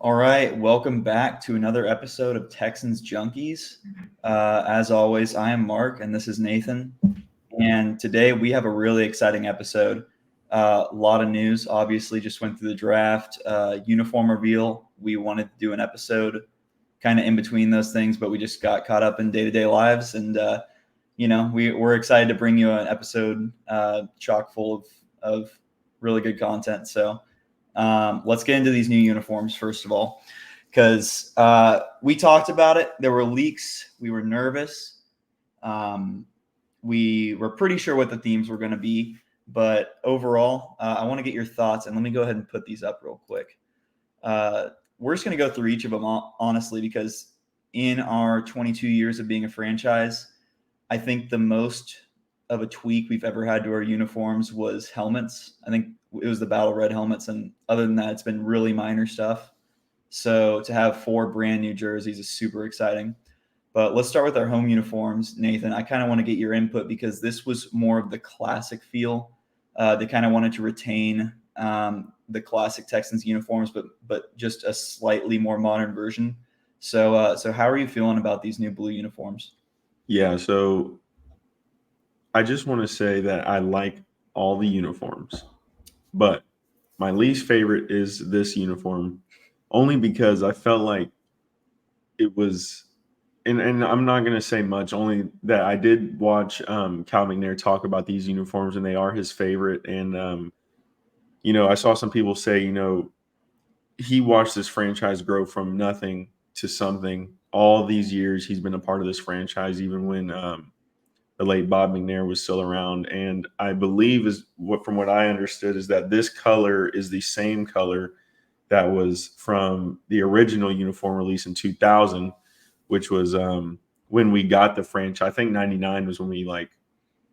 All right, welcome back to another episode of Texans Junkies. As always, I am Mark, and this is Nathan. And today we have a really exciting episode. A lot of news. Obviously, just went through the draft, uniform reveal. We wanted to do an episode kind of in between those things, but we just got caught up in day-to-day lives, and we're excited to bring you an episode chock full of really good content. So. Let's get into these new uniforms first of all, because we talked about it. There were leaks. We were nervous. We were pretty sure what the themes were going to be, but overall, I want to get your thoughts, and let me go ahead and put these up real quick. We're just going to go through each of them honestly, because in our 22 years of being a franchise, I think the most of a tweak we've ever had to our uniforms was helmets. I think it was the battle red helmets, and other than that, it's been really minor stuff. So to have 4 brand new jerseys is super exciting. But let's start with our home uniforms, Nathan. I kind of want to get your input because this was more of the classic feel. They kind of wanted to retain the classic Texans uniforms, but just a slightly more modern version. So how are you feeling about these new blue uniforms? Yeah, so I just want to say that I like all the uniforms, but my least favorite is this uniform only because I felt like it was, and I'm not going to say much, only that I did watch Cal McNair talk about these uniforms and they are his favorite. And, I saw some people say, he watched this franchise grow from nothing to something all these years. He's been a part of this franchise, even when, the late Bob McNair was still around. And I believe from what I understood is that this color is the same color that was from the original uniform release in 2000, which was when we got the franchise. I think 99 was when we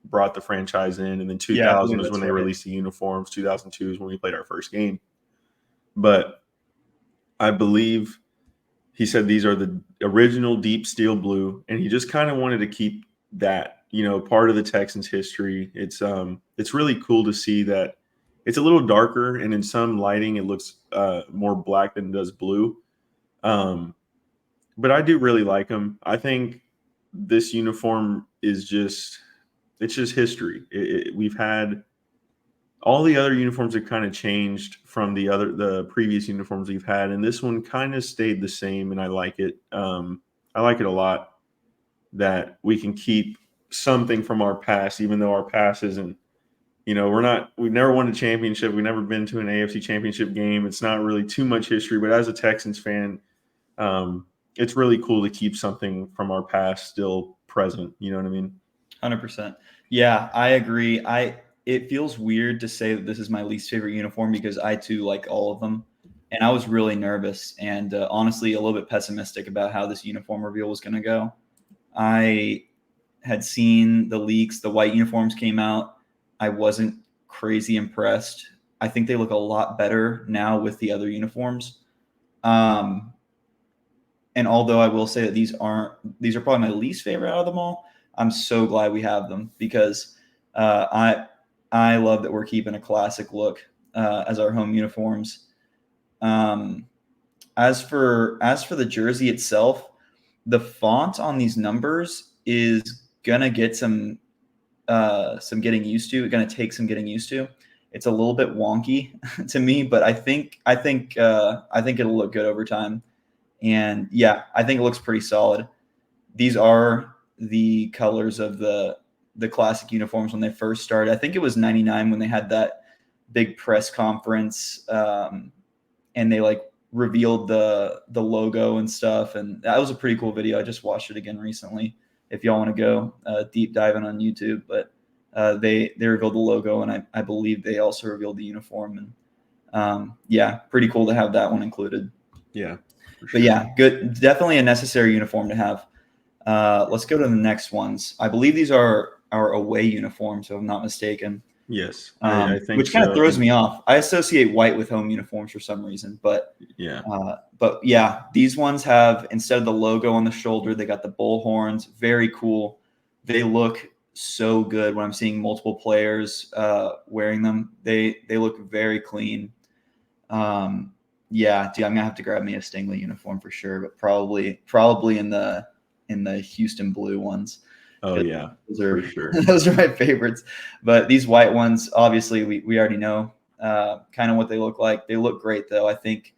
brought the franchise in, and then Yeah, I 2000 believe was when that's they right. released the uniforms. 2002 is when we played our first game. But I believe he said these are the original deep steel blue, and he just kind of wanted to keep that, part of the Texans history. It's really cool to see that it's a little darker, and in some lighting it looks more black than it does blue. Um, but I do really like them. I think this uniform is just it's just history. We've had all the other uniforms have kind of changed from the previous uniforms we've had, and this one kind of stayed the same, and I like it. I like it a lot that we can keep something from our past, even though our past isn't. We've never won a championship. We've never been to an AFC championship game. It's not really too much history, but as a Texans fan, it's really cool to keep something from our past still present. You know what I mean? 100%. Yeah, I agree. It feels weird to say that this is my least favorite uniform because I too like all of them, and I was really nervous and honestly a little bit pessimistic about how this uniform reveal was going to go. I had seen the leaks, the white uniforms came out. I wasn't crazy impressed. I think they look a lot better now with the other uniforms. Um, and although I will say that these are probably my least favorite out of them all, I'm so glad we have them because uh, I I love that we're keeping a classic look as our home uniforms. Um, as for the jersey itself, the font on these numbers is gonna get some getting used to. It's gonna take some getting used to. It's a little bit wonky to me, but I think it'll look good over time. And yeah, I think it looks pretty solid. These are the colors of the classic uniforms when they first started. I think it was '99 when they had that big press conference, and they revealed the logo and stuff, and that was a pretty cool video. I just watched it again recently. If y'all want to go deep diving on YouTube, but they revealed the logo, and I believe they also revealed the uniform, and yeah, pretty cool to have that one included. Yeah, for But sure. yeah, good. Definitely a necessary uniform to have. Let's go to the next ones. I believe these are our away uniforms, if I'm not mistaken. Yes, I think Which kind of so. throws me off. I associate white with home uniforms for some reason, Yeah, but yeah, these ones have, instead of the logo on the shoulder, they got the bull horns. Very cool. They look so good when I'm seeing multiple players wearing them. They look very clean. Um, Yeah, dude, I'm gonna have to grab me a Stingley uniform for sure, but probably in the Houston blue ones. Oh yeah, Those for are sure. those are my favorites. But these white ones, obviously, we already know kind of what they look like. They look great, though. I think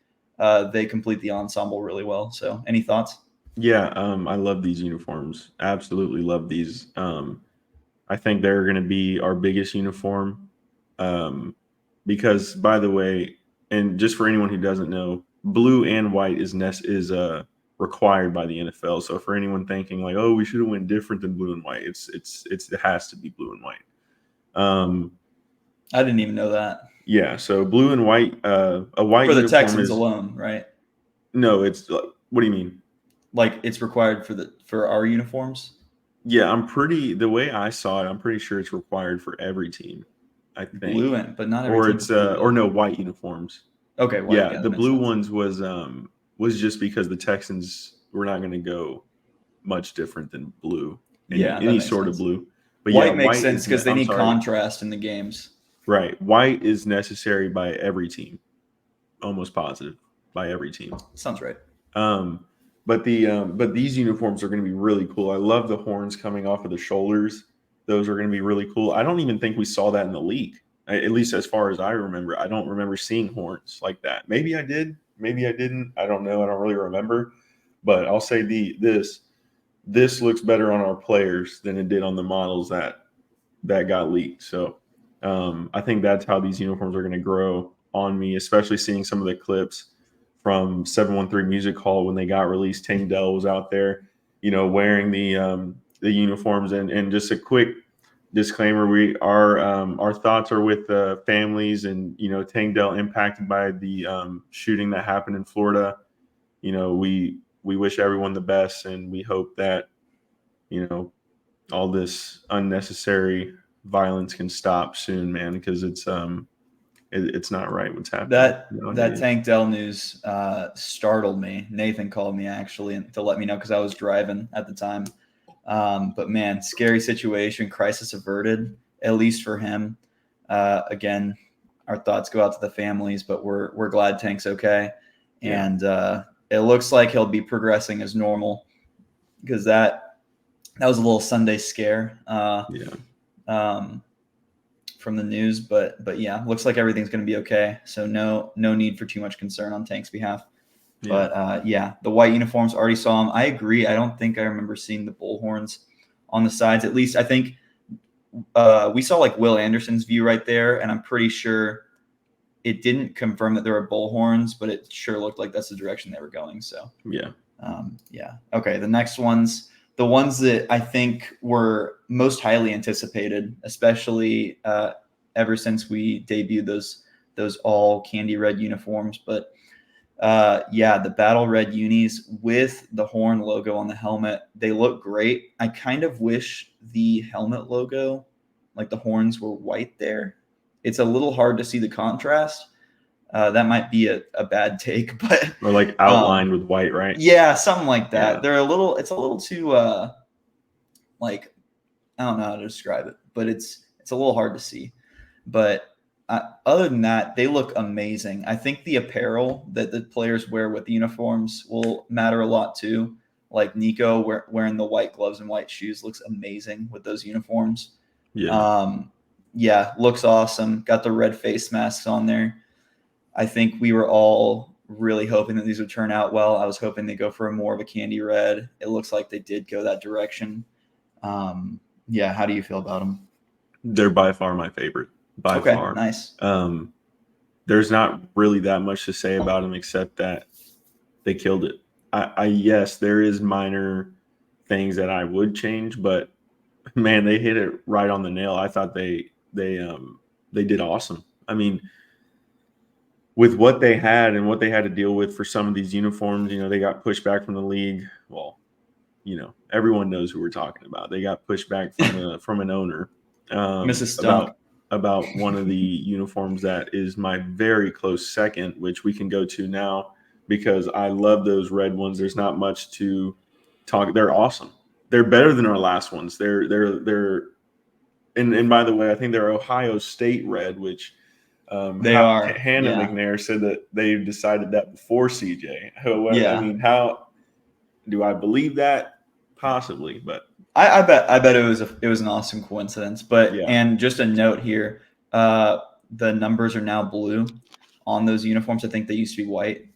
they complete the ensemble really well. So, any thoughts? Yeah, I love these uniforms. Absolutely love these. I think they're going to be our biggest uniform. Because, by the way, and just for anyone who doesn't know, blue and white is required by the NFL. So for anyone thinking like, oh, we should have went different than blue and white, it has to be blue and white. Um, I didn't even know that. yeah. So blue and white, a white For the uniform Texans is alone, right? no. It's what do you mean? Like it's required for our uniforms. Yeah, the way I saw it, I'm pretty sure it's required for every team. I think, But not every or team it's is blue or though. no white uniforms. Okay, white. Yeah, Yeah, the that makes blue sense. ones was just because the Texans were not going to go much different than blue, Yeah, that any makes sort of sense. blue. But yeah, White makes white sense is because they I'm need sorry, contrast in the games. right? White is necessary by every team, almost positive by every team. Sounds right. Um, but these uniforms are going to be really cool. I love the horns coming off of the shoulders. Those are going to be really cool. I don't even think we saw that in the league, at least as far as I remember. I don't remember seeing horns like that. Maybe I did. Maybe I didn't. I don't know. I don't really remember. But I'll say this looks better on our players than it did on the models that got leaked. So I think that's how these uniforms are going to grow on me, especially seeing some of the clips from 713 Music Hall when they got released. Tank Dell was out there, wearing the uniforms. And just a quick disclaimer: our thoughts are with the families and Tank Dell impacted by the shooting that happened in Florida. We wish everyone the best, and we hope that you know all this unnecessary violence can stop soon, man, because it's not right what's happening That nowadays. Tank Dell news startled me. Nathan called me actually to let me know because I was driving at the time. But man, scary situation, crisis averted, at least for him. Again, our thoughts go out to the families, but we're glad Tank's okay, Yeah, and it looks like he'll be progressing as normal because that was a little Sunday scare. yeah, Um, from the news, but yeah, looks like everything's going to be okay. So no need for too much concern on Tank's behalf. yeah, But yeah, the white uniforms already saw them. I agree. I don't think I remember seeing the bullhorns on the sides. At least I think we saw like Will Anderson's view right there, and I'm pretty sure it didn't confirm that there were bullhorns, but it sure looked like that's the direction they were going. So yeah, yeah. Okay. The next ones, the ones that I think were most highly anticipated, especially ever since we debuted those all candy red uniforms. But yeah, the battle red unis with the horn logo on the helmet, they look great. I kind of wish the helmet logo, like the horns, were white there. It's a little hard to see the contrast. That might be a bad take, but or like um, outlined with white, right? yeah, something like Yeah, that. It's a little too like I don't know how to describe it, but it's a little hard to see. But other than that, they look amazing. I think the apparel that the players wear with the uniforms will matter a lot too. Like Nico wearing the white gloves and white shoes looks amazing with those uniforms. yeah. Um, yeah, looks awesome. Got the red face masks on there. I think we were all really hoping that these would turn out well. I was hoping they go for a more of a candy red. It looks like they did go that direction. Yeah, how do you feel about them? They're by far my favorite, by Okay, far. nice. Um, there's not really that much to say about them except that they killed it. I yes, there is minor things that I would change, but man, they hit it right on the nail. I thought they did awesome. I mean, with what they had and what they had to deal with for some of these uniforms, they got pushed back from the league. Well, everyone knows who we're talking about. They got pushed back from an owner Mrs. Stunk. about one of the uniforms that is my very close second, which we can go to now because I love those red ones. There's not much to talk. They're awesome. They're better than our last ones. And by the way, I think they're Ohio State red, which They are. Hannah Yeah. McNair said that they decided that before CJ. I Yeah. mean, how do I believe that? Possibly, but I bet it was an awesome coincidence. But yeah, and just a note here, the numbers are now blue on those uniforms. I think they used to be white.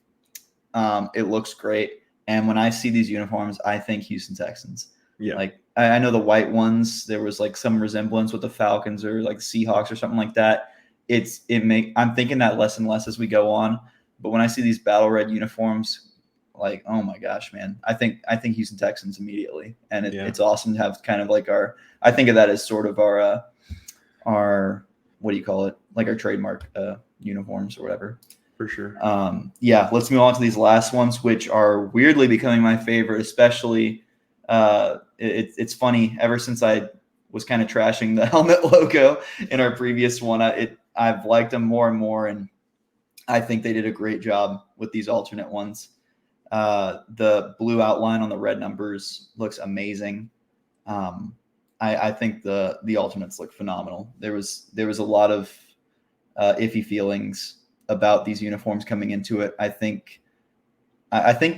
It looks great. And when I see these uniforms, I think Houston Texans. yeah, Like I know the white ones, there was like some resemblance with the Falcons or like Seahawks or something like that. I'm thinking that less and less as we go on. But when I see these battle red uniforms, like, oh my gosh, man, I think Houston Texans immediately, and yeah, it's awesome to have kind of like I think of that as sort of our what do you call it, like our trademark uniforms or whatever. for sure. Yeah, let's move on to these last ones, which are weirdly becoming my favorite, especially it's funny. Ever since I was kind of trashing the helmet logo in our previous one, I've liked them more and more, and I think they did a great job with these alternate ones. The blue outline on the red numbers looks amazing. I think the alternates look phenomenal. There was a lot of iffy feelings about these uniforms coming into it. I think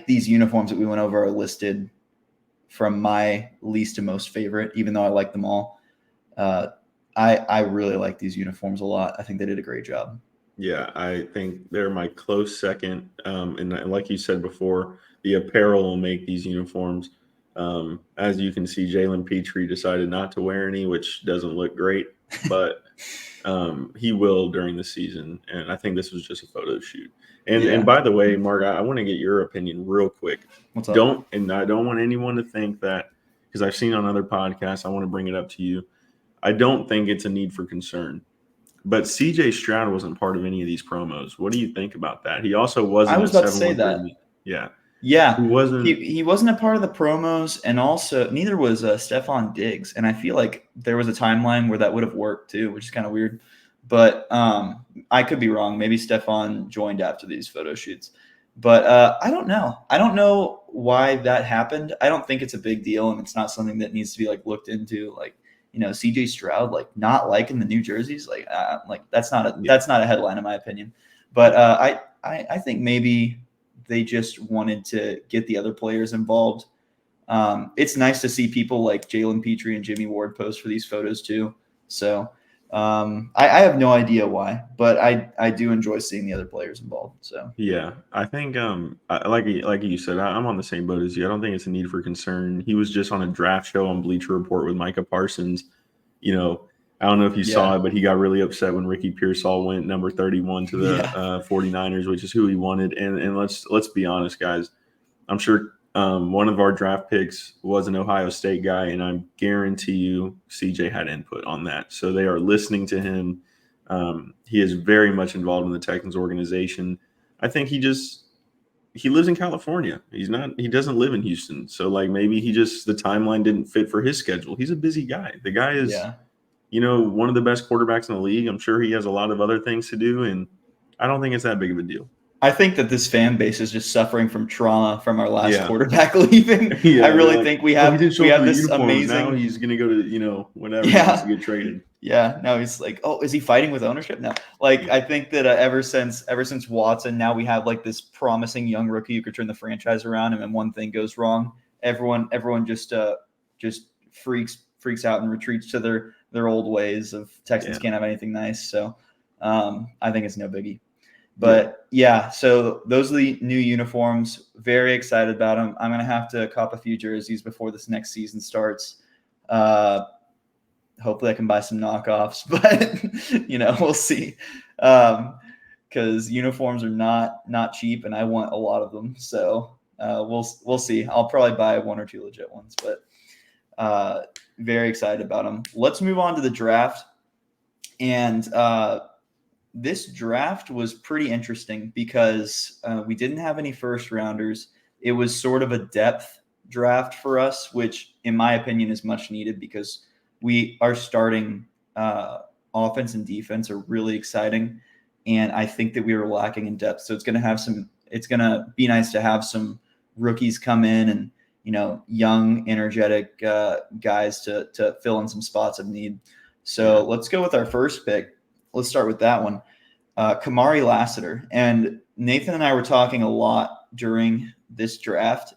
these uniforms that we went over are listed from my least to most favorite, even though I like them all. I really like these uniforms a lot. I think they did a great job. Yeah, I think they're my close second. And like you said before, the apparel will make these uniforms. As you can see, Jalen Petrie decided not to wear any, which doesn't look great, but he will during the season. And I think this was just a photo shoot. And Yeah. by the way, Mark, I want to get your opinion real quick. What's up? I don't want anyone to think that, because I've seen on other podcasts, I want to bring it up to you. I don't think it's a need for concern. But CJ Stroud wasn't part of any of these promos. What do you think about that? He also I wasn't was a about to say 713. that. Yeah. He Yeah, wasn't. he wasn't a part of the promos, and also neither was Stephon Diggs. And I feel like there was a timeline where that would have worked too, which is kind of weird. But I could be wrong. Maybe Stephon joined after these photo shoots. But I don't know. I don't know why that happened. I don't think it's a big deal, and it's not something that needs to be like looked into. Like, CJ Stroud like not liking the New Jerseys, like Yeah. that's not a headline in my opinion. But I think maybe they just wanted to get the other players involved. It's nice to see people like Jalen Petrie and Jimmy Ward post for these photos too. So I have no idea why, but I do enjoy seeing the other players involved. So Yeah. I think like you said, I'm on the same boat as you. I don't think it's a need for concern. He was just on a draft show on Bleacher Report with Micah Parsons. You know, I don't know if you saw yeah, it, but he got really upset when Ricky Pearsall went number 31 to the yeah, 49ers, which is who he wanted. And let's be honest, guys. I'm sure one of our draft picks was an Ohio State guy, and I guarantee you CJ had input on that. So they are listening to him. He is very much involved in the Texans organization. I think he lives in California. He doesn't live in Houston. So like maybe the timeline didn't fit for his schedule. He's a busy guy. The guy is, yeah. one of the best quarterbacks in the league. I'm sure he has a lot of other things to do, and I don't think it's that big of a deal. I think that this fan base is just suffering from trauma from our last Yeah. quarterback leaving. I Yeah, they're really like, think we oh, he have didn't show up for the this uniforms. Now amazing. he's gonna go to whatever. He wants to Yeah, get traded. yeah. Now he's like, oh, is he fighting with ownership? No, like Yeah, I think that ever since Watson, now we have like this promising young rookie who could turn the franchise around, and then one thing goes wrong, everyone just freaks out and retreats to their old ways of Texans yeah, can't have anything nice. So I think it's no biggie. yeah, But yeah, so those are the new uniforms. Very excited about them. I'm gonna have to cop a few jerseys before this next season starts. Uh, Hopefully, I can buy some knockoffs, but we'll see. Because uniforms are not cheap, and I want a lot of them. So we'll see. I'll probably buy one or two legit ones, but very excited about them. Let's move on to the draft, and this draft was pretty interesting because we didn't have any first rounders. It was sort of a depth draft for us, which, in my opinion, is much needed because we are starting offense and defense are really exciting, and I think that we were lacking in depth. So it's going to have some. It's going to be nice to have some rookies come in and young, energetic guys to fill in some spots of need. So yeah. let's go with our first pick. Let's start with that one. Kamari Lassiter. And Nathan and I were talking a lot during this draft.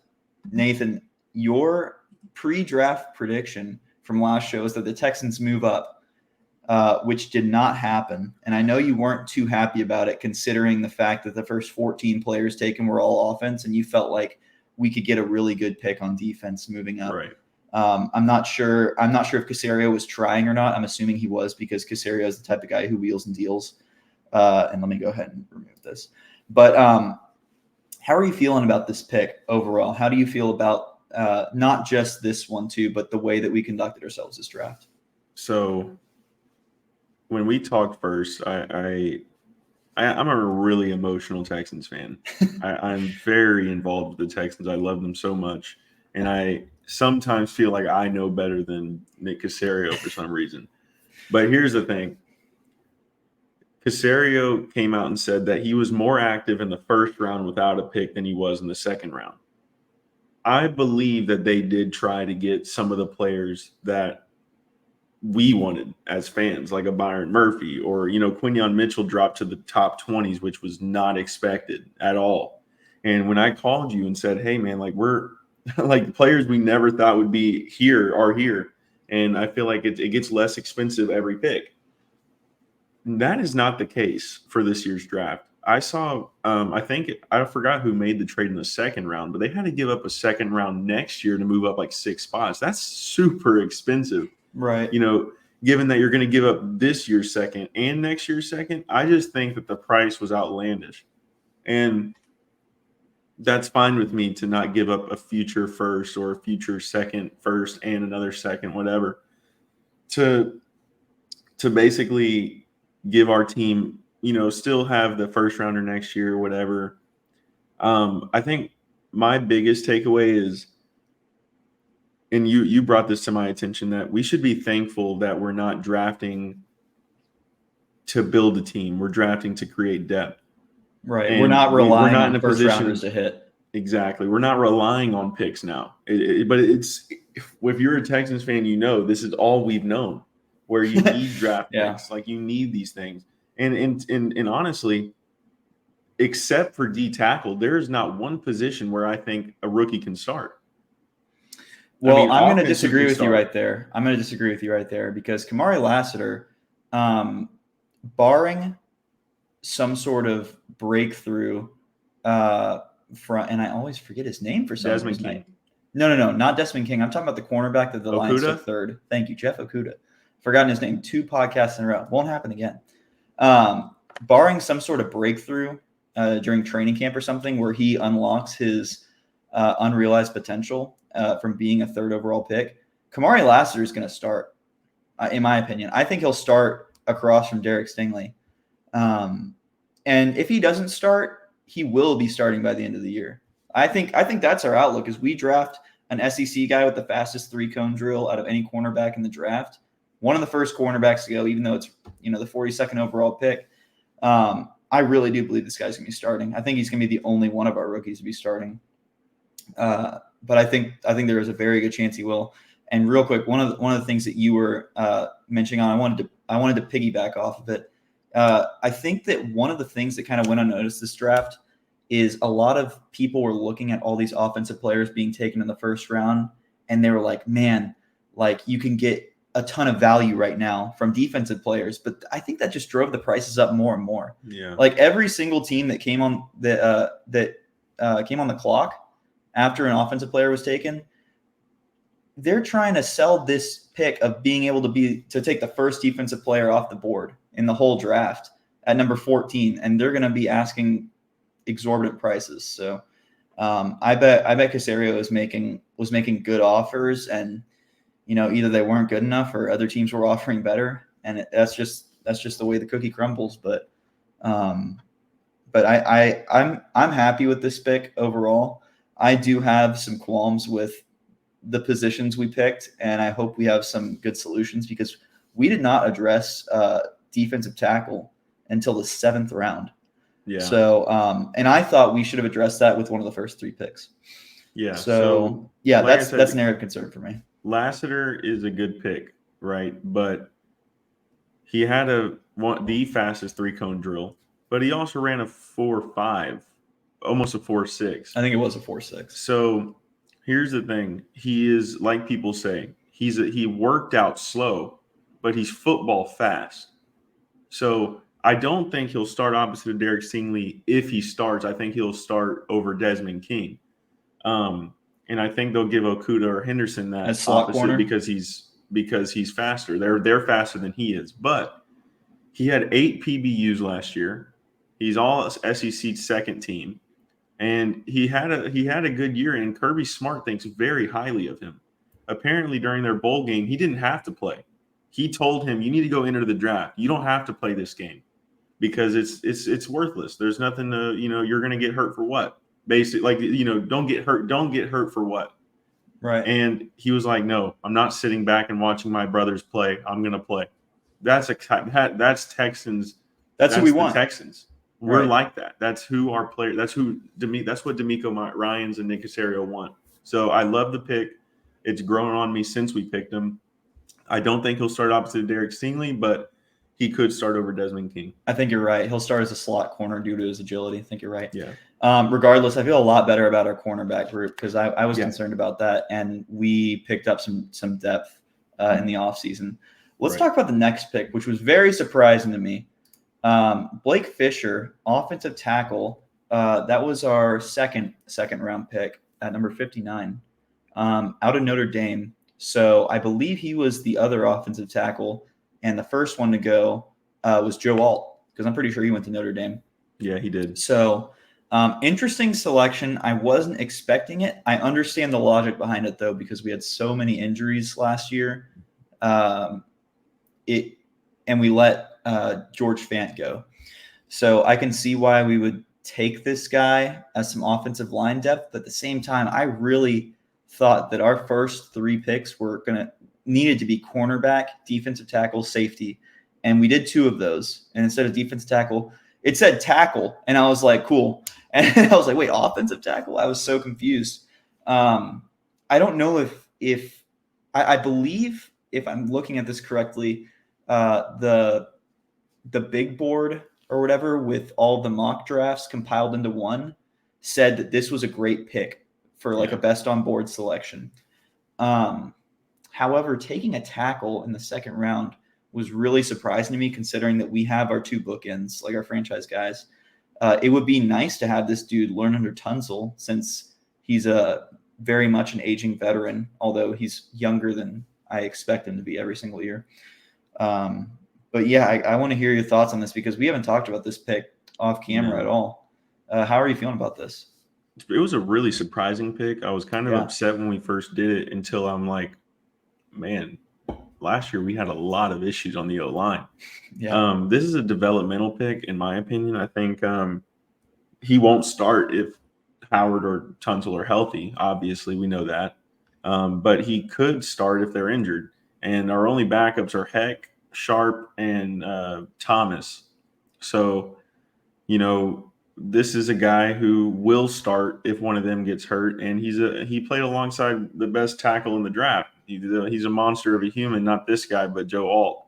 Nathan, your pre-draft prediction from last show is that the Texans move up, which did not happen. And I know you weren't too happy about it, considering the fact that the first 14 players taken were all offense, and you felt like we could get a really good pick on defense moving up. Right. I'm not sure if Caserio was trying or not. I'm assuming he was, because Caserio is the type of guy who wheels and deals. And let me go ahead and remove this. But how are you feeling about this pick overall? How do you feel about not just this one too, but the way that we conducted ourselves this draft? So when we talked first, I'm a really emotional Texans fan. I'm very involved with the Texans. I love them so much. And I sometimes feel like I know better than Nick Caserio for some reason. But here's the thing. Caserio came out and said that he was more active in the first round without a pick than he was in the second round. I believe that they did try to get some of the players that we wanted as fans, like a Byron Murphy, or, Quinyon Mitchell dropped to the top 20s, which was not expected at all. And when I called you and said, hey man, like we're like players we never thought would be here are here. And I feel like it gets less expensive every pick. That is not the case for this year's draft. I saw, I forgot who made the trade in the second round, but they had to give up a second round next year to move up like 6 spots. That's super expensive. Right. Given that you're going to give up this year's second and next year's second, I just think that the price was outlandish. And that's fine with me to not give up a future first or a future second first and another second, whatever, to basically give our team, still have the first rounder next year or whatever. I think my biggest takeaway is, and you brought this to my attention, that we should be thankful that we're not drafting to build a team. We're drafting to create depth. Right. And we're not relying not on in a first position rounders to hit. Exactly. We're not relying on picks now. But if you're a Texans fan, this is all we've known, where you need draft Yeah. picks. Like you need these things. And honestly, except for D tackle, there is not one position where I think a rookie can start. Well, I'm going to disagree with you right there. Because Kamari Lassiter, barring some sort of breakthrough and I always forget his name for some reason. King. No, not Desmond King. I'm talking about the cornerback that the Lions took third. Thank you, Jeff Okudah. Forgotten his name 2 podcasts in a row. Won't happen again. Barring some sort of breakthrough during training camp or something where he unlocks his unrealized potential from being a third overall pick, Kamari Lassiter is going to start, in my opinion. I think he'll start across from Derek Stingley. And if he doesn't start, he will be starting by the end of the year. I think that's our outlook, is we draft an SEC guy with the fastest 3-cone drill out of any cornerback in the draft. One of the first cornerbacks to go, even though it's the 42nd overall pick. I really do believe this guy's going to be starting. I think he's going to be the only one of our rookies to be starting. But I think there is a very good chance he will. And real quick, one of the things that you were mentioning on, I wanted to piggyback off of it. I think that one of the things that kind of went unnoticed this draft is a lot of people were looking at all these offensive players being taken in the first round, and they were like, man, like you can get a ton of value right now from defensive players. But I think that just drove the prices up more and more. Yeah. Like every single team that came on came on the clock after an offensive player was taken, they're trying to sell this pick of being able to take the first defensive player off the board in the whole draft at number 14, and they're going to be asking exorbitant prices. So I bet Caserio was making good offers, and either they weren't good enough or other teams were offering better, and that's just the way the cookie crumbles. But I'm happy with this pick overall. I do have some qualms with the positions we picked, and I hope we have some good solutions, because we did not address defensive tackle until the 7th round. Yeah. So, and I thought we should have addressed that with one of the first 3 picks. Yeah. So yeah, like that's an area of concern for me. Lassiter is a good pick, right? But he had the fastest 3-cone drill. but he also ran a 4.5, almost a 4.6. I think it was a 4.6. So here's the thing: he is, like people say, he worked out slow, but he's football fast. So I don't think he'll start opposite of Derek Stingley. If he starts, I think he'll start over Desmond King. And I think they'll give Okuda or Henderson that As slot opposite corner? because he's faster. They're faster than he is. But he had 8 PBUs last year. He's all SEC second team, and he had a good year. And Kirby Smart thinks very highly of him. Apparently, during their bowl game, he didn't have to play. He told him, "You need to go enter the draft. You don't have to play this game because it's worthless. There's nothing to you're going to get hurt for what." Basically, like don't get hurt. Don't get hurt for what? Right. And he was like, "No, I'm not sitting back and watching my brothers play. I'm going to play." That's Texans. That's who we the want. Texans. We're Right. like that. That's who our player. That's what D'Amico Ryans and Nick Caserio want. So I love the pick. It's grown on me since we picked him. I don't think he'll start opposite Derek Stingley, but he could start over Desmond King. I think you're right. He'll start as a slot corner due to his agility. I think you're right. Yeah. Regardless, I feel a lot better about our cornerback group because I was Yeah. concerned about that, and we picked up some depth in the offseason. Let's Right. talk about the next pick, which was very surprising to me. Blake Fisher, offensive tackle. That was our second round pick at number 59, out of Notre Dame. So I believe he was the other offensive tackle, and the first one to go was Joe Alt, because I'm pretty sure he went to Notre Dame. Yeah, he did. So interesting selection. I wasn't expecting it. I understand the logic behind it, though, because we had so many injuries last year. And we let George Fant go. So I can see why we would take this guy as some offensive line depth. But at the same time, I really thought that our first 3 picks were needed to be cornerback, defensive tackle, safety. And we did 2 of those. And instead of defensive tackle, it said tackle. And I was like, cool. And I was like, wait, offensive tackle? I was so confused. I don't know if I believe, if I'm looking at this correctly, the big board or whatever with all the mock drafts compiled into one said that this was a great pick for a best on board selection. However, taking a tackle in the second round was really surprising to me, considering that we have our 2 bookends, like our franchise guys. It would be nice to have this dude learn under Tunsil, since he's very much an aging veteran, although he's younger than I expect him to be every single year. But yeah, I want to hear your thoughts on this, because we haven't talked about this pick off camera at all. How are you feeling about this? It was a really surprising pick. I was kind of upset when we first did it, until I'm like, man, last year we had a lot of issues on the O-line. Yeah. This is a developmental pick, in my opinion. I think he won't start if Howard or Tunsil are healthy. Obviously, we know that. But he could start if they're injured. And our only backups are Heck, Sharp, and Thomas. So, this is a guy who will start if one of them gets hurt. And he played alongside the best tackle in the draft. He's a monster of a human, not this guy, but Joe Alt.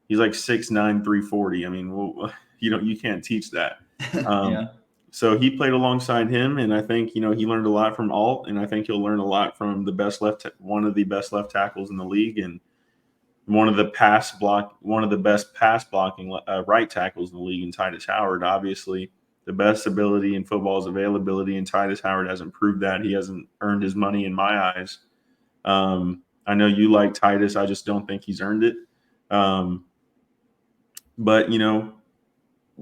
He's like 6'9", 340. I mean, you can't teach that. Yeah. So he played alongside him, and I think he learned a lot from Alt, and I think he'll learn a lot from one of the best left tackles in the league, and one of the best pass blocking right tackles in the league in Titus Howard. Obviously, the best ability in football is availability, and Titus Howard hasn't proved that. He hasn't earned his money in my eyes. I know you like Titus. I just don't think he's earned it. But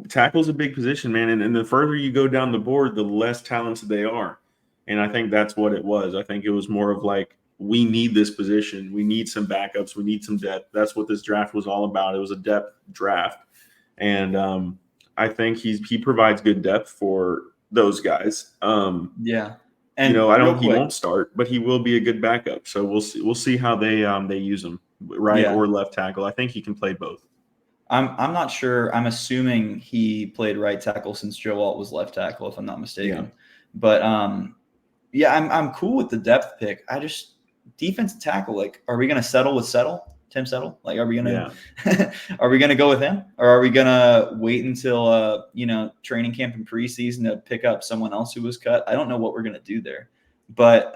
tackle's a big position, man. And the further you go down the board, the less talented they are. And I think that's what it was. I think it was more of like, we need this position. We need some backups. We need some depth. That's what this draft was all about. It was a depth draft. And I think he provides good depth for those guys. Yeah. And he won't start, but he will be a good backup. So we'll see how they use him, right or left tackle. I think he can play both. I'm not sure. I'm assuming he played right tackle since Joe Alt was left tackle, if I'm not mistaken. Yeah. But I'm cool with the depth pick. I just defensive tackle. Like, are we going to settle with Settle? Tim Settle? Like, are we Yeah. gonna go with him, or are we gonna wait until training camp and preseason to pick up someone else who was cut? I don't know what we're gonna do there. But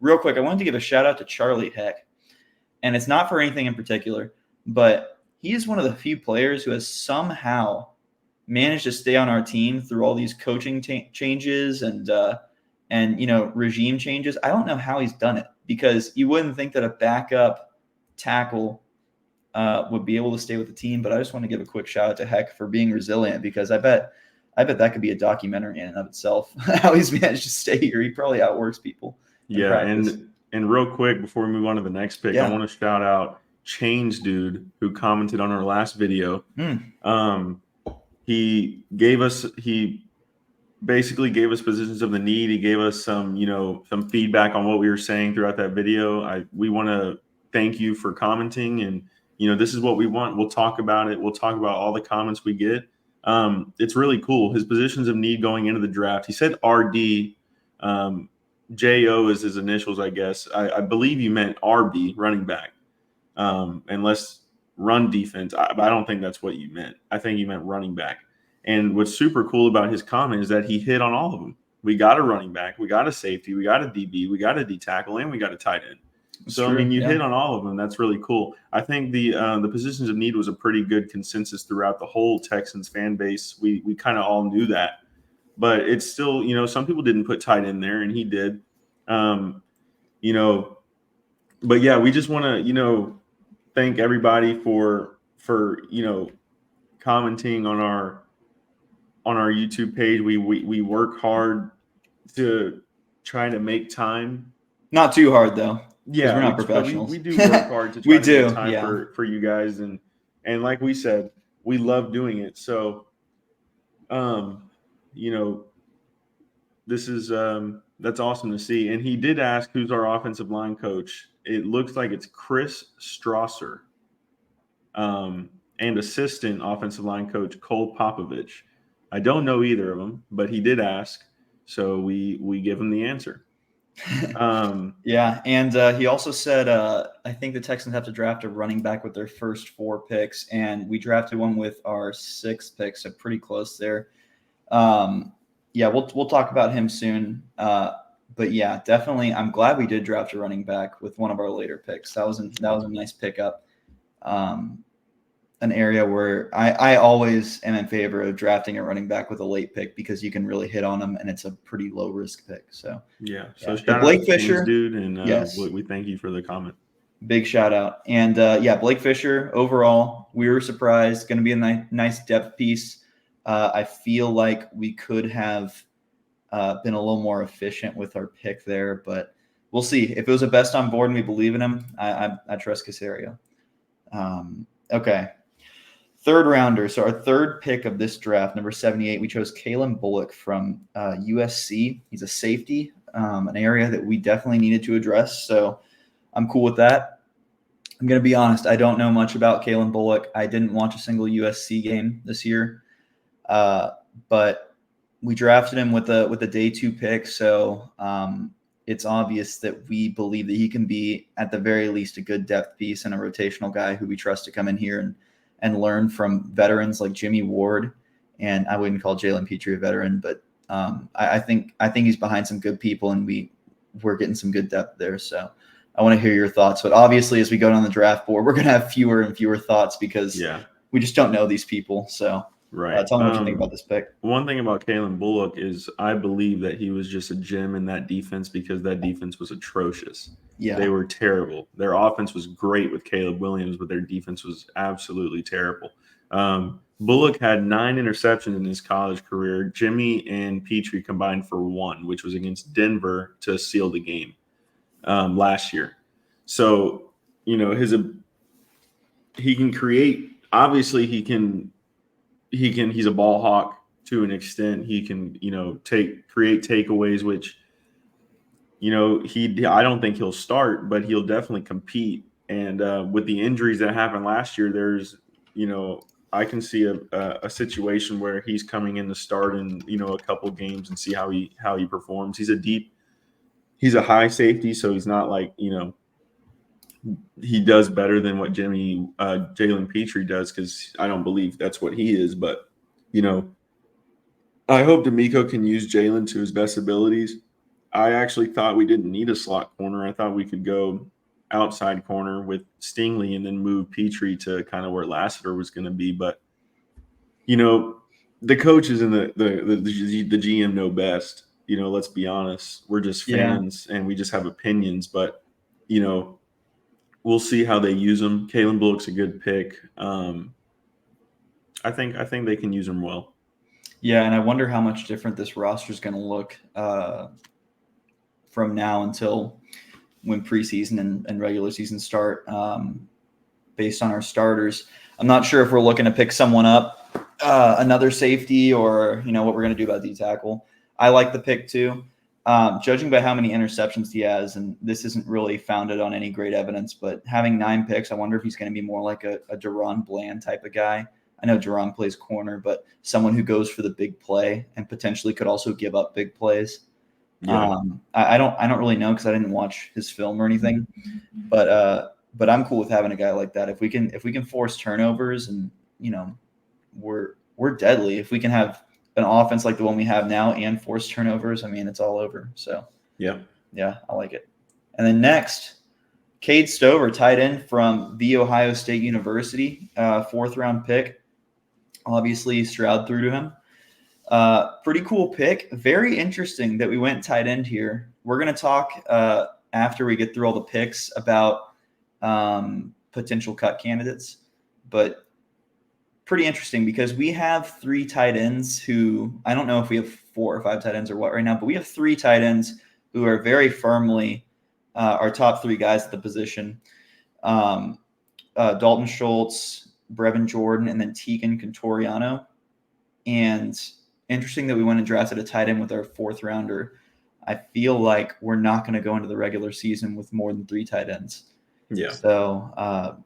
real quick, I wanted to give a shout out to Charlie Heck, and it's not for anything in particular, but he is one of the few players who has somehow managed to stay on our team through all these coaching changes and regime changes. I don't know how he's done it, because you wouldn't think that a backup tackle would be able to stay with the team. But I just want to give a quick shout out to Heck for being resilient, because I bet that could be a documentary in and of itself. How he's managed to stay here. He probably outworks people. Yeah, and real quick before we move on to the next pick, I want to shout out Chains Dude, who commented on our last video. He basically gave us positions of the need. He gave us some feedback on what we were saying throughout that video. We want to thank you for commenting, and this is what we want. We'll talk about it. We'll talk about all the comments we get. It's really cool. His positions of need going into the draft. He said RD. JO is his initials, I guess. I believe you meant RB, running back. Unless run defense. I don't think that's what you meant. I think you meant running back. And what's super cool about his comment is that he hit on all of them. We got a running back, we got a safety, we got a DB, we got a D tackle, and we got a tight end. So, I mean, you hit on all of them. That's really cool. I think the positions of need was a pretty good consensus throughout the whole Texans fan base. We kind of all knew that. But it's still, some people didn't put tight end there, and he did. But yeah, we just want to, thank everybody for commenting on our YouTube page. We work hard to try to make time. Not too hard though. Yeah, we're not professionals. We do work hard to try to make time for you guys, and like we said, we love doing it. So, this is that's awesome to see. And he did ask who's our offensive line coach. It looks like it's Chris Strasser, and assistant offensive line coach Cole Popovich. I don't know either of them, but he did ask, so we give him the answer. Yeah, and he also said, I think the Texans have to draft a running back with their first 4 picks, and we drafted one with our 6th pick, so pretty close there. Yeah, we'll talk about him soon. But yeah, definitely, I'm glad we did draft a running back with one of our later picks. That was a nice pickup. An area where I always am in favor of drafting a running back with a late pick, because you can really hit on them, and it's a pretty low risk pick. So shout out Blake Fisher, dude, and yes, we thank you for the comment. Big shout out. And Blake Fisher, overall, we were surprised. Going to be a nice depth piece. I feel like we could have been a little more efficient with our pick there, but we'll see. If it was a best on board and we believe in him, I trust Caserio. Okay. 3rd rounder. So our 3rd pick of this draft, number 78, we chose Kalen Bullock from USC. He's a safety, an area that we definitely needed to address. So I'm cool with that. I'm going to be honest. I don't know much about Kalen Bullock. I didn't watch a single USC game this year. But we drafted him with a day 2 pick. So it's obvious that we believe that he can be, at the very least, a good depth piece and a rotational guy who we trust to come in here and learn from veterans like Jimmy Ward. And I wouldn't call Jalen Petrie a veteran, but I think he's behind some good people, and we're getting some good depth there. So I want to hear your thoughts. But obviously, as we go down the draft board, we're going to have fewer and fewer thoughts, because we just don't know these people. So tell me what you think about this pick. One thing about Kalen Bullock is I believe that he was just a gem in that defense, because that defense was atrocious. Yeah. They were terrible. Their offense was great with Caleb Williams, but their defense was absolutely terrible. Bullock had 9 interceptions in his college career. Jimmy and Petrie combined for 1, which was against Denver to seal the game last year. So, he can create. Obviously, he's a ball hawk to an extent. He can, create takeaways, which, I don't think he'll start, but he'll definitely compete. And with the injuries that happened last year, there's, I can see a situation where he's coming in to start in, a couple games and see how he performs. He's a high safety, so he's not like, he does better than what Jalen Petrie does, because I don't believe that's what he is. But, I hope D'Amico can use Jalen to his best abilities. I actually thought we didn't need a slot corner. I thought we could go outside corner with Stingley and then move Petrie to kind of where Lassiter was going to be. But, the coaches and the GM know best. Let's be honest. We're just Yeah. fans and we just have opinions. But, we'll see how they use him. Kalen Bullock's a good pick. I think they can use him well. Yeah, and I wonder how much different this roster is going to look from now until when preseason and regular season start, based on our starters. I'm not sure if we're looking to pick someone up, another safety, or what we're going to do about D tackle. I like the pick too. Judging by how many interceptions he has, and this isn't really founded on any great evidence, but having 9 picks, I wonder if he's going to be more like a Deron Bland type of guy. I know Deron plays corner, but someone who goes for the big play and potentially could also give up big plays. Yeah. I don't really know because I didn't watch his film or anything, but I'm cool with having a guy like that. If we can force turnovers, and we're deadly. If we can have an offense like the one we have now and force turnovers, I mean, it's all over. So Yeah, I like it. And then next, Cade Stover, tight end from The Ohio State University, 4th round pick. Obviously, Stroud threw to him. Pretty cool pick. Very interesting that we went tight end here. We're going to talk after we get through all the picks about potential cut candidates, but pretty interesting because we have 3 tight ends who, I don't know if we have 4 or 5 tight ends or what right now, but we have 3 tight ends who are very firmly our top 3 guys at the position. Dalton Schultz, Brevin Jordan, and then Tegan Contoriano. And interesting that we went and drafted a tight end with our 4th rounder. I feel like we're not going to go into the regular season with more than 3 tight ends. Yeah. So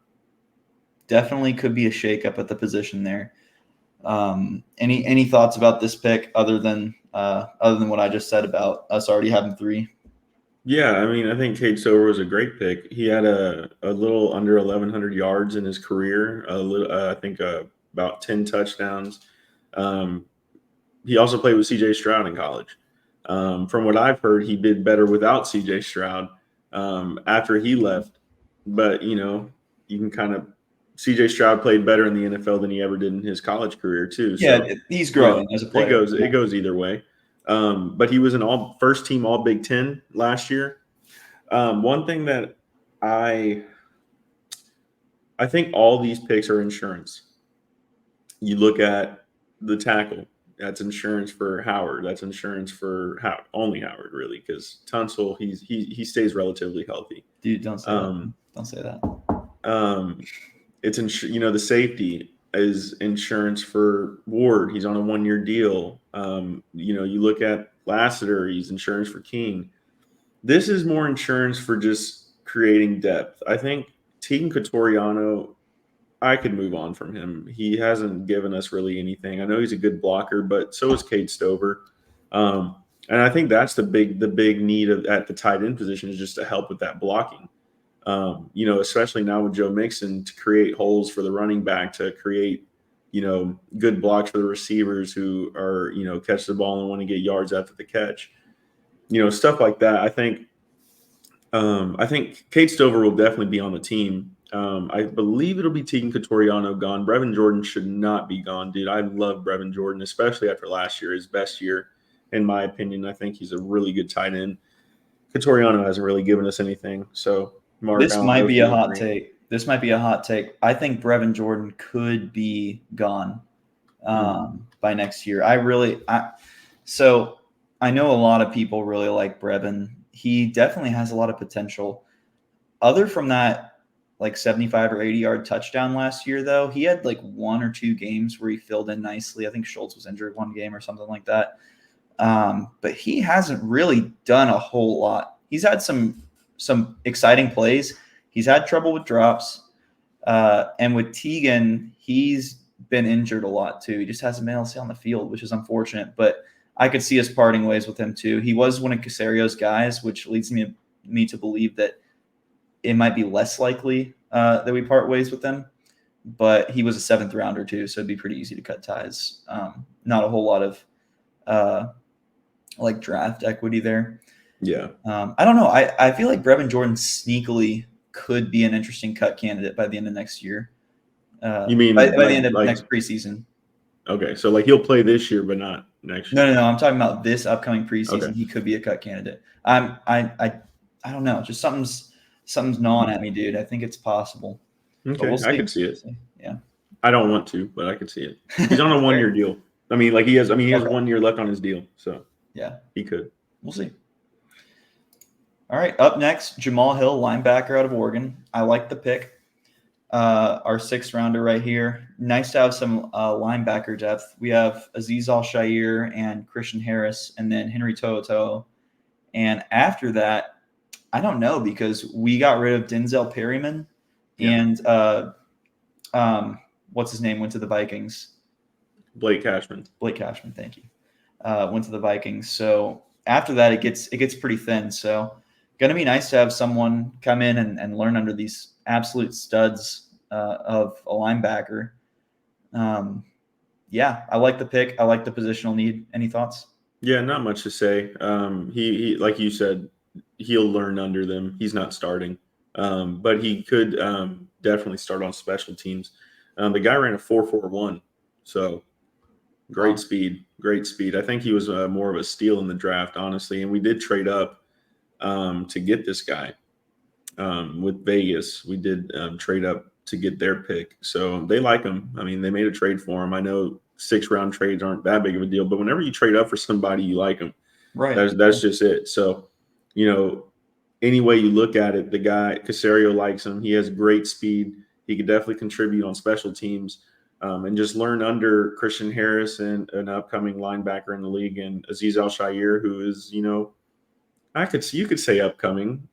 definitely could be a shakeup at the position there. Any thoughts about this pick other than what I just said about us already having 3? Yeah, I mean, I think Cade Stover was a great pick. He had a little under 1,100 yards in his career. I think about 10 touchdowns. He also played with C.J. Stroud in college. From what I've heard, he did better without C.J. Stroud after he left. But you can kind of C.J. Stroud played better in the NFL than he ever did in his college career too. Yeah, So he's growing as a player. It goes either way. But he was an first team All Big Ten last year. One thing that I think all these picks are insurance. You look at the tackle. That's insurance for Howard. That's insurance for only Howard, really, because Tunsil, he stays relatively healthy. Dude, don't say that. Don't say that. It's the safety is insurance for Ward. He's on a 1-year deal. You look at Lassiter. He's insurance for King. This is more insurance for just creating depth. I think Tegan Cotoriano, I could move on from him. He hasn't given us really anything. I know he's a good blocker, but so is Cade Stover. And I think that's the big need at the tight end position, is just to help with that blocking. Especially now with Joe Mixon, to create holes for the running back, to create, good blocks for the receivers who are, catch the ball and want to get yards after the catch. Stuff like that. I think Cade Stover will definitely be on the team. I believe it'll be Tegan Cotoriano gone. Brevin Jordan should not be gone, dude. I love Brevin Jordan, especially after last year, his best year, in my opinion. I think he's a really good tight end. Cotoriano hasn't really given us anything. So, Mark, This might be a hot take. I think Brevin Jordan could be gone by next year. So I know a lot of people really like Brevin. He definitely has a lot of potential. Other from that, like 75 or 80-yard touchdown last year, though, he had like 1 or 2 games where he filled in nicely. I think Schultz was injured 1 game or something like that. But he hasn't really done a whole lot. He's had some exciting plays. He's had trouble with drops. And with Tegan, he's been injured a lot too. He just hasn't been able to stay on the field, which is unfortunate. But I could see us parting ways with him too. He was one of Casario's guys, which leads me to believe that it might be less likely that we part ways with him. But he was a 7th rounder too, so it'd be pretty easy to cut ties. Not a whole lot of like draft equity there. Yeah. I don't know. I feel like Brevin Jordan sneakily could be an interesting cut candidate by the end of next year. You mean by like, the end of like next preseason? okay, so like he'll play this year, but not next year. No. I'm talking about this upcoming preseason. Okay. He could be a cut candidate. I don't know. Just something's gnawing at me, dude. I think it's possible. But Okay, we'll see. I could see it. Yeah. I don't want to, but I could see it. He's on a 1-year deal. I mean, like he has Okay. 1 year left on his deal, so Yeah, he could. we'll see. All right, up next, Jamal Hill, linebacker out of Oregon. I like the pick. Our 6th rounder right here. Nice to have some linebacker depth. We have Azeez Al-Shaair and Christian Harris, and then Henry To'oTo'o. And after that, I don't know, because we got rid of Denzel Perryman, and what's his name went to the Vikings. Blake Cashman, thank you. Went to the Vikings. So after that, it gets pretty thin. So going to be nice to have someone come in and learn under these absolute studs of a linebacker. Yeah, I like the pick. I like the positional need. Any thoughts? Yeah, not much to say. He like you said, he'll learn under them. He's not starting, but he could definitely start on special teams. The guy ran a 4.41, so great speed. I think he was more of a steal in the draft, honestly. And we did trade up to get this guy with Vegas. We did trade up to get their pick, so they like him. I mean, they made a trade for him. I know 6-round trades aren't that big of a deal, but whenever you trade up for somebody, you like them. Right. That's just it. So, any way you look at it, the guy Caserio likes him. He has great speed. He could definitely contribute on special teams, and just learn under Christian Harris and an upcoming linebacker in the league, and Azeez Al-Shaair, who is, you could say upcoming.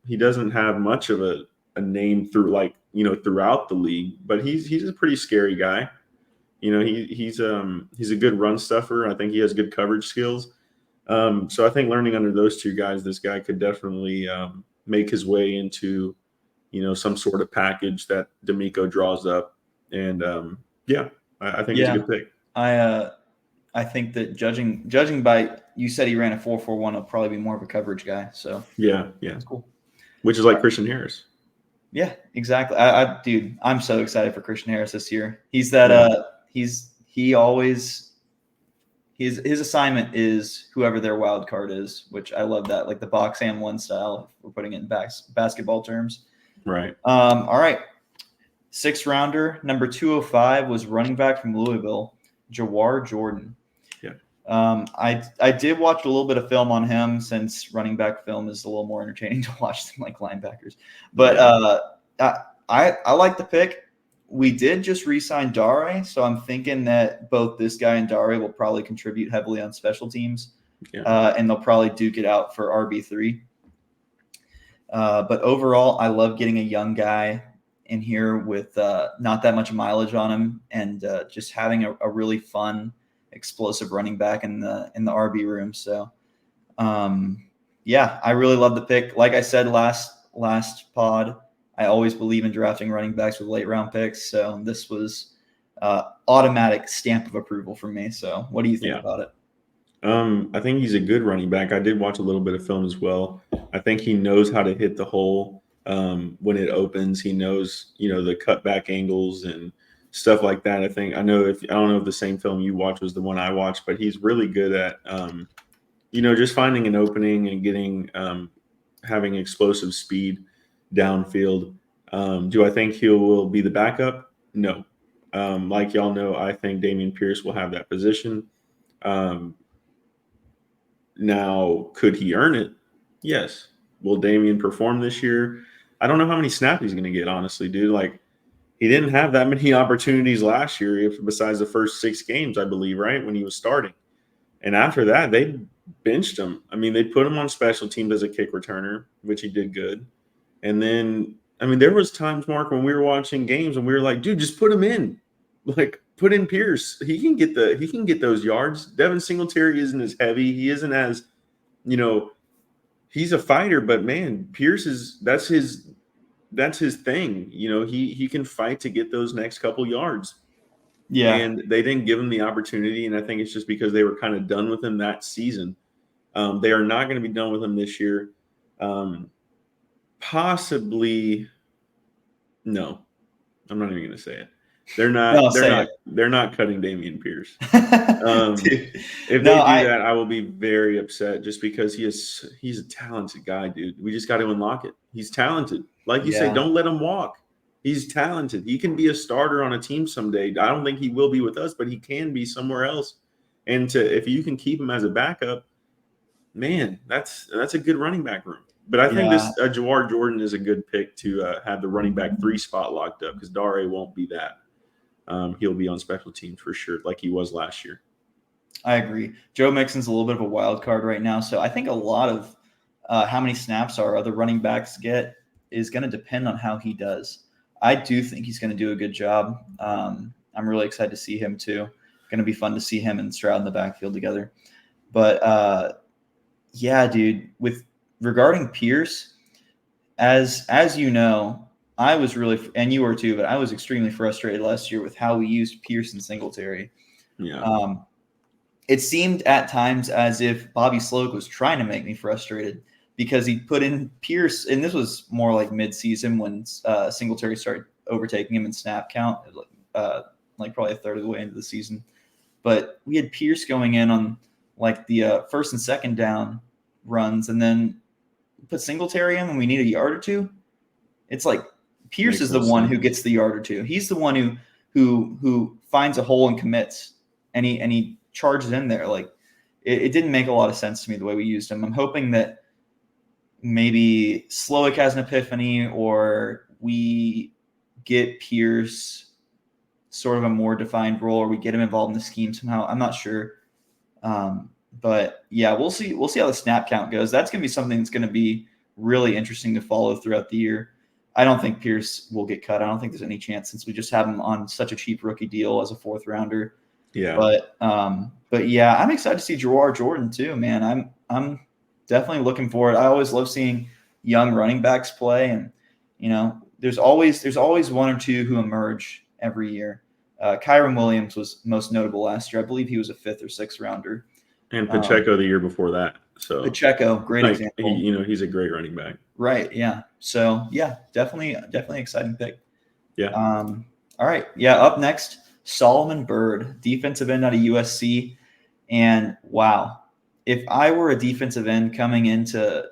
He doesn't have much of a name throughout the league, but he's a pretty scary guy. He's a good run stuffer. I think he has good coverage skills. So I think learning under those two guys, this guy could definitely make his way into, some sort of package that D'Amico draws up. And I think it's a good pick. I think that judging by, you said he ran a 4.41, he'll probably be more of a coverage guy. So yeah, that's cool. Which is like Christian Harris. Yeah, exactly. Dude, I'm so excited for Christian Harris this year. He's that his assignment is whoever their wild card is, which I love that, like the box and one style, if we're putting it in basketball terms. Right. All right. 6th rounder, number 205 was running back from Louisville, Jawar Jordan. Yeah. I did watch a little bit of film on him, since running back film is a little more entertaining to watch than like linebackers. But I like the pick. We did just re-sign Dare, so I'm thinking that both this guy and Dare will probably contribute heavily on special teams, and they'll probably duke it out for RB3. But overall, I love getting a young guy in here with not that much mileage on him, and just having a really fun, explosive running back in the RB room. So, I really love the pick. Like I said last pod, I always believe in drafting running backs with late round picks. So this was automatic stamp of approval for me. So what do you think about it? I think he's a good running back. I did watch a little bit of film as well. I think he knows how to hit the hole when it opens. He knows, the cutback angles and stuff like that. I don't know if the same film you watched was the one I watched, but he's really good at, just finding an opening and getting, having explosive speed downfield. Do I think he will be the backup? No. Like y'all know, I think Dameon Pierce will have that position. Now, could he earn it? Yes. Will Dameon perform this year? I don't know how many snaps he's going to get, honestly, dude. Like, he didn't have that many opportunities last year, besides the first 6 games, I believe, right, when he was starting. And after that, they benched him. I mean, they put him on special teams as a kick returner, which he did good. And then, there was times, Mark, when we were watching games and we were like, dude, just put him in. Like, put in Pierce. He can get those yards. Devin Singletary isn't as heavy. He isn't as, he's a fighter, but man, Pierce that's his that's his thing. He can fight to get those next couple yards. Yeah. And they didn't give him the opportunity, and I think it's just because they were kind of done with him that season. They are not going to be done with him this year. Possibly, no. I'm not even going to say it. They're No, not. They're say not. They're not cutting Dameon Pierce. it. Dude. If No, they do that, I will be very upset. Just because he's a talented guy, dude. We just got to unlock it. He's talented. Like you say, yeah. don't let him walk. He's talented. He can be a starter on a team someday. I don't think he will be with us, but he can be somewhere else. And if you can keep him as a backup, man, that's a good running back room. But I think Yeah. this Jawar Jordan is a good pick to have the running back 3 spot locked up, because Dare won't be that. He'll be on special teams for sure, like he was last year. I agree. Joe Mixon's a little bit of a wild card right now, so I think a lot of how many snaps our other running backs get is going to depend on how he does. I do think he's going to do a good job. I'm really excited to see him too. Going to be fun to see him and Stroud in the backfield together. But yeah, dude, with regarding Pierce, as you know, I was really, and you were too, but I was extremely frustrated last year with how we used Pierce and Singletary. Yeah. It seemed at times as if Bobby Sloak was trying to make me frustrated because he put in Pierce, and this was more like mid-season when Singletary started overtaking him in snap count, like probably a third of the way into the season. But we had Pierce going in on like the first and second down runs, and then put Singletary in when we need a yard or two. It's like Pierce is the one who gets the yard or two. He's the one who finds a hole and commits, and he charges in there. Like it didn't make a lot of sense to me the way we used him. I'm hoping that maybe Slowick has an epiphany, or we get Pierce sort of a more defined role, or we get him involved in the scheme somehow. I'm not sure. But yeah, we'll see. We'll see how the snap count goes. That's going to be something that's going to be really interesting to follow throughout the year. I don't think Pierce will get cut. I don't think there's any chance, since we just have him on such a cheap rookie deal as a 4th rounder. Yeah. But yeah, I'm excited to see Jawar Jordan too, man. I'm definitely looking forward. I always love seeing young running backs play, and there's always one or two who emerge every year. Kyron Williams was most notable last year. I believe he was a 5th or 6th rounder. And Pacheco the year before that. So Pacheco, great example. He's a great running back. Right. Yeah. So yeah, definitely exciting pick. Yeah. All right. Yeah. Up next, Solomon Byrd, defensive end out of USC. And wow, if I were a defensive end coming into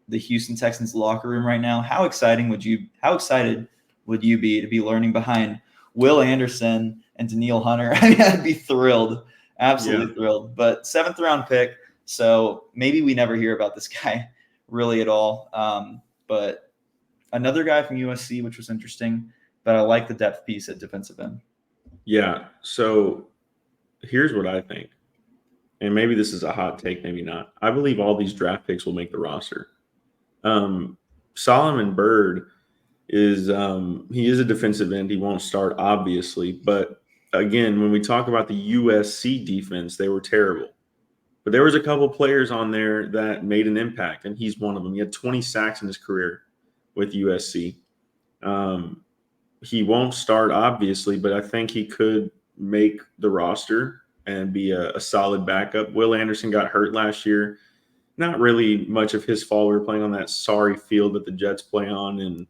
the Houston Texans locker room right now, how excited would you be to be learning behind Will Anderson and Danielle Hunter? I mean, I'd be thrilled. Absolutely thrilled. But 7th round pick, so maybe we never hear about this guy really at all. But another guy from USC, which was interesting. But I like the depth piece at defensive end. Yeah. So here's what I think. And maybe this is a hot take, maybe not. I believe all these draft picks will make the roster. Solomon Byrd is he is a defensive end. He won't start, obviously. But again, when we talk about the USC defense, they were terrible. But there was a couple players on there that made an impact, and he's one of them. He had 20 sacks in his career with USC. He won't start, obviously, but I think he could make the roster and be a solid backup. Will Anderson got hurt last year. Not really much of his fault. We were playing on that sorry field that the Jets play on, and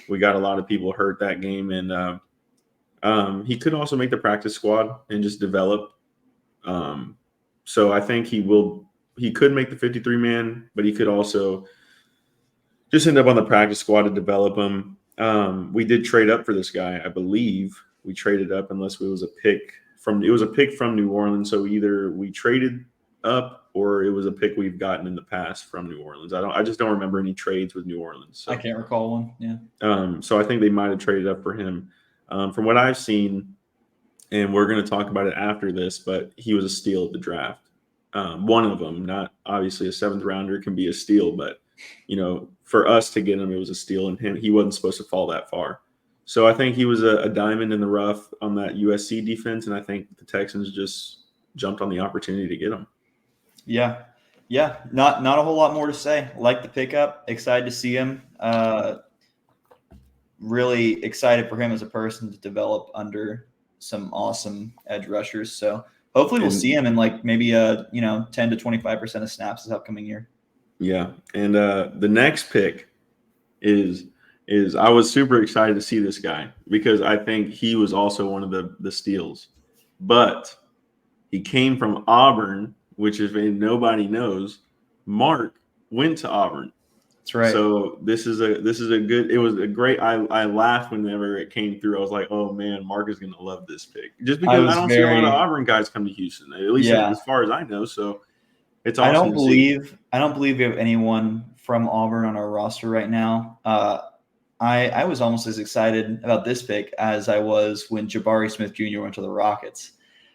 we got a lot of people hurt that game. And he could also make the practice squad and just develop. So I think he could make the 53-man, but he could also just end up on the practice squad to develop him. We did trade up for this guy. I believe we traded up, unless it was a pick from New Orleans. So either we traded up or it was a pick we've gotten in the past from New Orleans. I just don't remember any trades with New Orleans. So. I can't recall one. Yeah. So I think they might have traded up for him. From what I've seen, and we're going to talk about it after this, but he was a steal at the draft. One of them, not obviously a 7th rounder can be a steal, but for us to get him, it was a steal, and he wasn't supposed to fall that far. So I think he was a diamond in the rough on that USC defense, and I think the Texans just jumped on the opportunity to get him. Yeah. Not a whole lot more to say. Like the pickup, excited to see him. really excited for him as a person to develop under some awesome edge rushers. So hopefully we'll see him in like maybe 10 to 25% of snaps this upcoming year. Yeah, and the next pick is I was super excited to see this guy because I think he was also one of the steals, but he came from Auburn, which if nobody knows, Mark went to Auburn. That's right. So this is a good. It was a great. I laughed whenever it came through. I was like, oh man, Mark is gonna love this pick just because I don't see a lot of Auburn guys come to Houston, at least as far as I know. So it's awesome. I don't believe we have anyone from Auburn on our roster right now. I was almost as excited about this pick as I was when Jabari Smith Jr. went to the Rockets.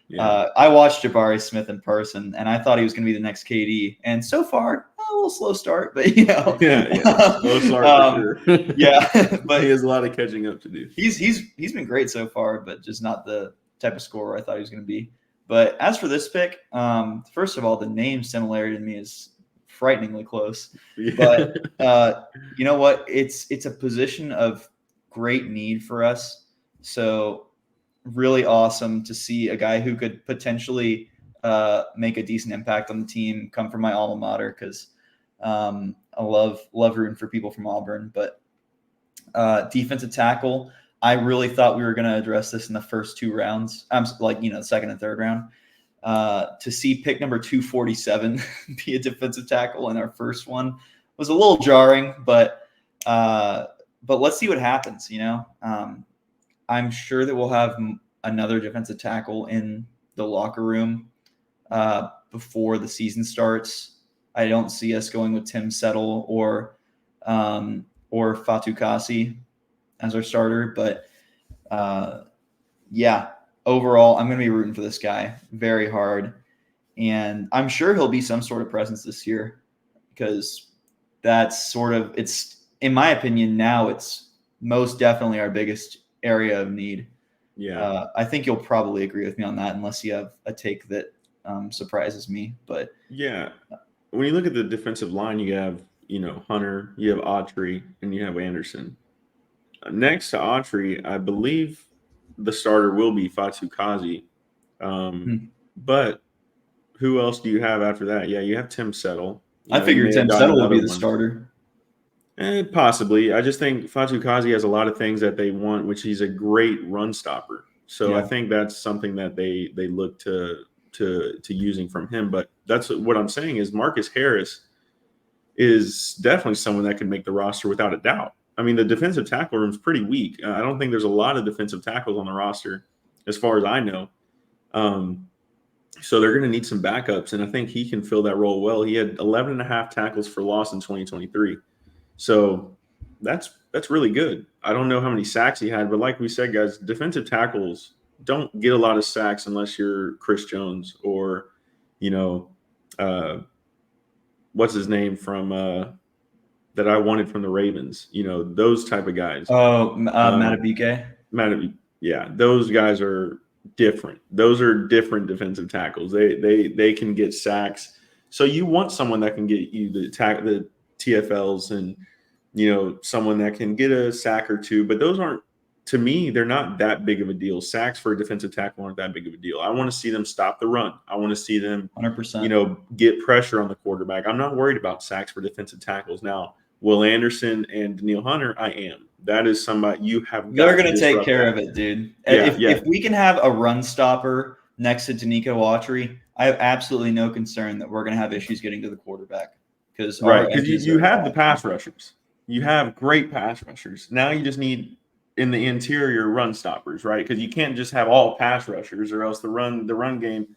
Yeah. I watched Jabari Smith in person, and I thought he was going to be the next KD. And so far, a little slow start, but slow start for sure. But he has a lot of catching up to do. He's been great so far, but just not the type of scorer I thought he was going to be. But as for this pick, first of all, the name similarity to me is frighteningly close. Yeah. But you know what? It's a position of great need for us. So really awesome to see a guy who could potentially make a decent impact on the team come from my alma mater, because I love rooting for people from Auburn. But defensive tackle, I really thought we were going to address this in the first two rounds. The second and third round. To see pick number 247 be a defensive tackle in our first one was a little jarring, but let's see what happens. I'm sure that we'll have another defensive tackle in the locker room before the season starts. I don't see us going with Tim Settle or Fatou Kassi as our starter, but overall, I'm going to be rooting for this guy very hard, and I'm sure he'll be some sort of presence this year, because it's, in my opinion, now it's most definitely our biggest area of need. Yeah. I think you'll probably agree with me on that, unless you have a take that surprises me. But yeah, when you look at the defensive line, you have, Hunter, you have Autry, and you have Anderson. Next to Autry, I believe the starter will be Fatou Kassi. But who else do you have after that? Yeah, you have Tim Settle. I figured Tim Settle would be the starter. Possibly. I just think Fatou Kassi has a lot of things that they want, which he's a great run stopper. So I think that's something that they look to using from him. But that's what I'm saying is Marcus Harris is definitely someone that can make the roster without a doubt. I mean, the defensive tackle room is pretty weak. I don't think there's a lot of defensive tackles on the roster, as far as I know. So they're going to need some backups, and I think he can fill that role well. He had 11 and a half tackles for loss in 2023. So that's really good. I don't know how many sacks he had, but like we said, guys, defensive tackles don't get a lot of sacks unless you're Chris Jones or, what's his name from that I wanted from the Ravens, those type of guys. Oh, Matabike. Yeah, those guys are different. Those are different defensive tackles. They can get sacks. So you want someone that can get you the TFLs and, someone that can get a sack or two. But those aren't, to me, they're not that big of a deal. Sacks for a defensive tackle aren't that big of a deal. I want to see them stop the run. I want to see them, 100%. Get pressure on the quarterback. I'm not worried about sacks for defensive tackles. Now, Will Anderson and Danielle Hunter, I am. That is somebody you have. They're going to take care of it, dude. If we can have a run stopper next to Danico Autry, I have absolutely no concern that we're going to have issues getting to the quarterback. Because you have the pass rushers. You have great pass rushers. Now you just need in the interior run stoppers, right? Because you can't just have all pass rushers, or else the run game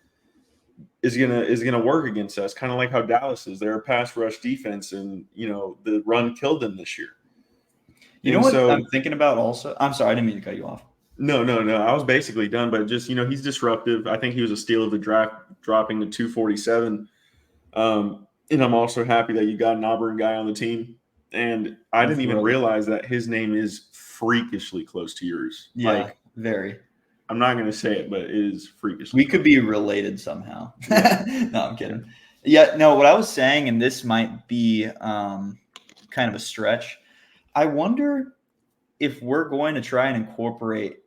is gonna work against us. Kind of like how Dallas is. They're a pass rush defense, and the run killed them this year. You know what I'm thinking about also? I'm sorry, I didn't mean to cut you off. No. I was basically done, but just he's disruptive. I think he was a steal of the draft, dropping to 247. And I'm also happy that you got an Auburn guy on the team. And I didn't even realize that his name is freakishly close to yours. Yeah, very. I'm not going to say it, but it is freakishly. We could be related somehow. No, I'm kidding. Yeah, no, what I was saying, and this might be kind of a stretch, I wonder if we're going to try and incorporate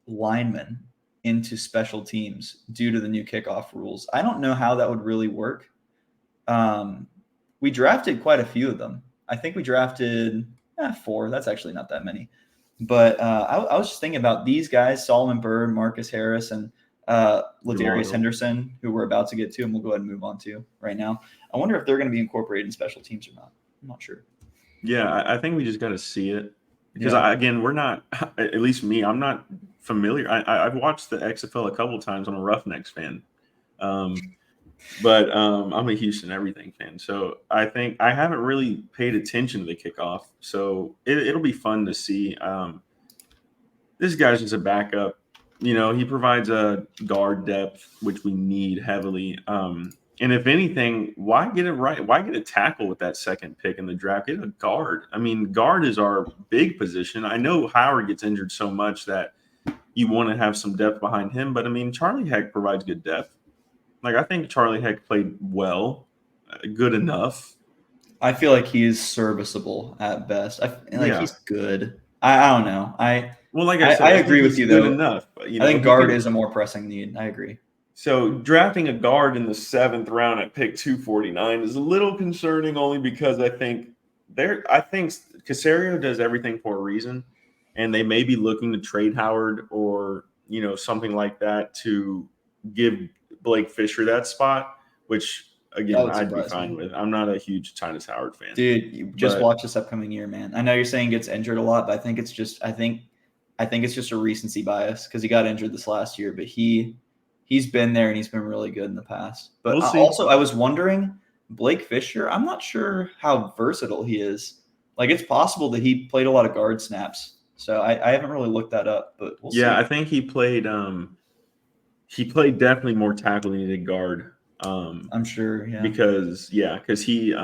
linemen into special teams due to the new kickoff rules, I don't know how that would really work. We drafted quite a few of them. I think we drafted 4. That's actually not that many. But I was just thinking about these guys, Solomon Byrd, Marcus Harris, and Ladarius Henderson, who we're about to get to, and we'll go ahead and move on to right now. I wonder if they're going to be incorporated in special teams or not. I'm not sure. Yeah, I think we just got to see it. Because, again, we're not – at least me, I'm not familiar. I've watched the XFL a couple of times. I'm a Roughnecks fan. But I'm a Houston everything fan. So I think I haven't really paid attention to the kickoff. So it'll be fun to see. This guy's just a backup. He provides a guard depth, which we need heavily. And if anything, why get it right? Why get a tackle with that second pick in the draft? Get a guard. I mean, guard is our big position. I know Howard gets injured so much that you want to have some depth behind him. But, I mean, Charlie Heck provides good depth. Like, I think Charlie Heck played well, good enough. I feel like he's serviceable at best. He's good. I don't know. Like I said, I agree with you, good though. enough. I think guard is a more pressing need. I agree. So drafting a guard in the 7th round at pick 249 is a little concerning, only because I think Caserio does everything for a reason, and they may be looking to trade Howard or something like that to give Blake Fisher that spot, which again I'd be fine with. I'm not a huge Tytus Howard fan, dude. You just watch this upcoming year, man. I know you're saying he gets injured a lot, but I think it's just a recency bias because he got injured this last year, but he's been there and he's been really good in the past. But also, I was wondering, Blake Fisher, I'm not sure how versatile he is. Like, it's possible that he played a lot of guard snaps. So I haven't really looked that up, but we'll see. I think he played definitely more tackle than he did guard. I'm sure, because he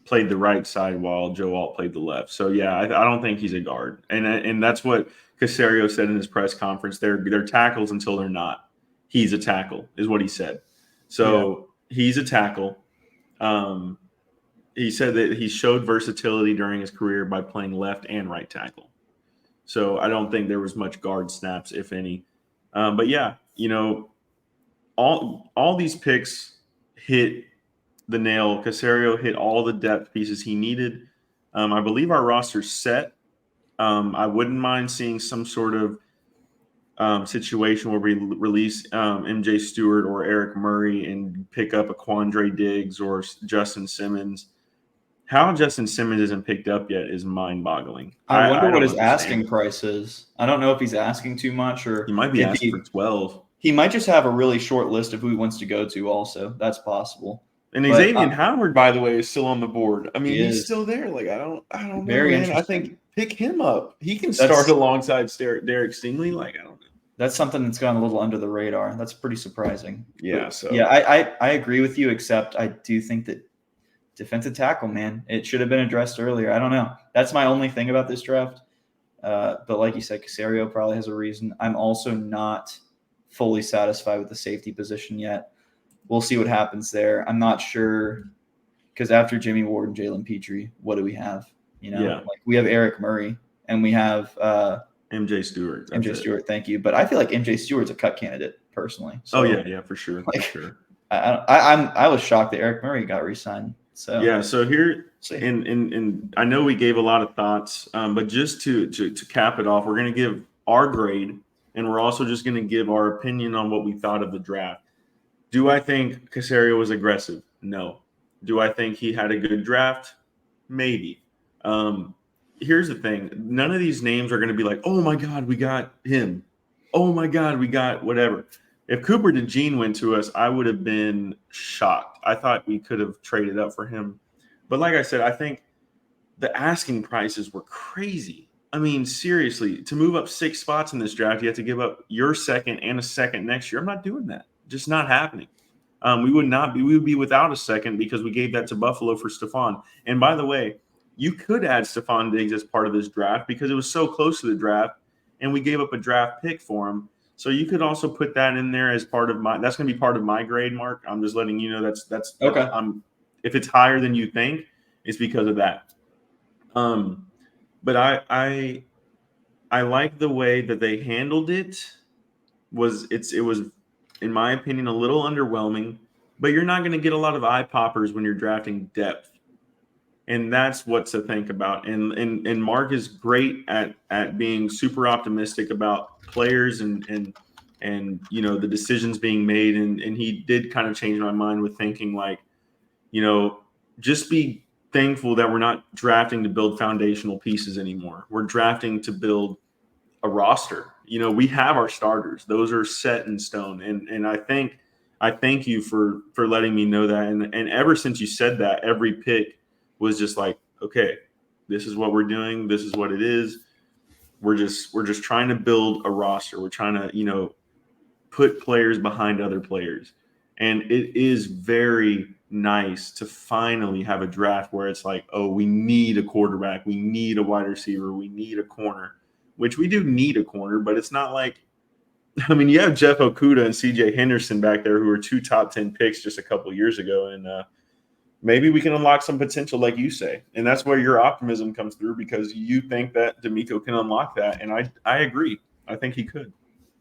played the right side while Joe Alt played the left. So I don't think he's a guard, and that's what Caserio said in his press conference. They're tackles until they're not. He's a tackle, is what he said. So he's a tackle. He said that he showed versatility during his career by playing left and right tackle. So I don't think there was much guard snaps, if any. But all these picks hit the nail. Caserio hit all the depth pieces he needed. I believe our roster's set. I wouldn't mind seeing some sort of situation where we release MJ Stewart or Eric Murray and pick up a Quandre Diggs or Justin Simmons. How Justin Simmons isn't picked up yet is mind-boggling. I wonder what his asking price is. I don't know if he's asking too much, or he might be asking for 12. He might just have a really short list of who he wants to go to also. That's possible. And Xavier Howard, by the way, is still on the board. I mean, he's still there. Like, I don't know, man. I think pick him up. He can start alongside Derek Stingley. Like, I don't know. That's something that's gone a little under the radar. That's pretty surprising. Yeah. So I agree with you, except I do think that defensive tackle, man, it should have been addressed earlier. I don't know. That's my only thing about this draft. But like you said, Caserio probably has a reason. I'm also not fully satisfied with the safety position yet. We'll see what happens there. I'm not sure because after Jimmy Ward and Jalen Petrie, what do we have? Like we have Eric Murray and we have MJ Stewart. Stewart, thank you. But I feel like MJ Stewart's a cut candidate personally. So, for sure. Like, for sure. I was shocked that Eric Murray got re-signed. So so here and I know we gave a lot of thoughts, but just to cap it off, we're going to give our grade, and we're also just going to give our opinion on what we thought of the draft. Do I think Caserio was aggressive? No. Do I think he had a good draft? Maybe. Here's the thing. None of these names are going to be like, oh, my God, we got him. Oh, my God, we got whatever. If Cooper DeJean went to us, I would have been shocked. I thought we could have traded up for him. But like I said, I think the asking prices were crazy. I mean, seriously, to move up 6 spots in this draft, you have to give up your second and a second next year. I'm not doing that. Just not happening. We would be without a second because we gave that to Buffalo for Stephon. And by the way, you could add Stephon Diggs as part of this draft because it was so close to the draft, and we gave up a draft pick for him. So you could also put that in there as part of that's going to be part of my grade, Mark. I'm just letting you know that's okay. If it's higher than you think, it's because of that. but I like the way that they handled it. It was, in my opinion, a little underwhelming. But you're not going to get a lot of eye poppers when you're drafting depth, and that's what to think about. And Mark is great at being super optimistic about players and the decisions being made. And he did kind of change my mind with thinking like, just be thankful that we're not drafting to build foundational pieces anymore. We're drafting to build a roster. We have our starters; those are set in stone. And I thank you for letting me know that. And ever since you said that, every pick was just like, okay, this is what we're doing. This is what it is. We're just trying to build a roster. We're trying to put players behind other players. And it is very nice to finally have a draft where it's like, oh, we need a quarterback, we need a wide receiver, we need a corner, which we do need a corner, but it's not like, I mean, you have Jeff Okuda and CJ Henderson back there who were 2 top 10 picks just a couple of years ago. And maybe we can unlock some potential, like you say. And that's where your optimism comes through because you think that D'Amico can unlock that. And I agree. I think he could.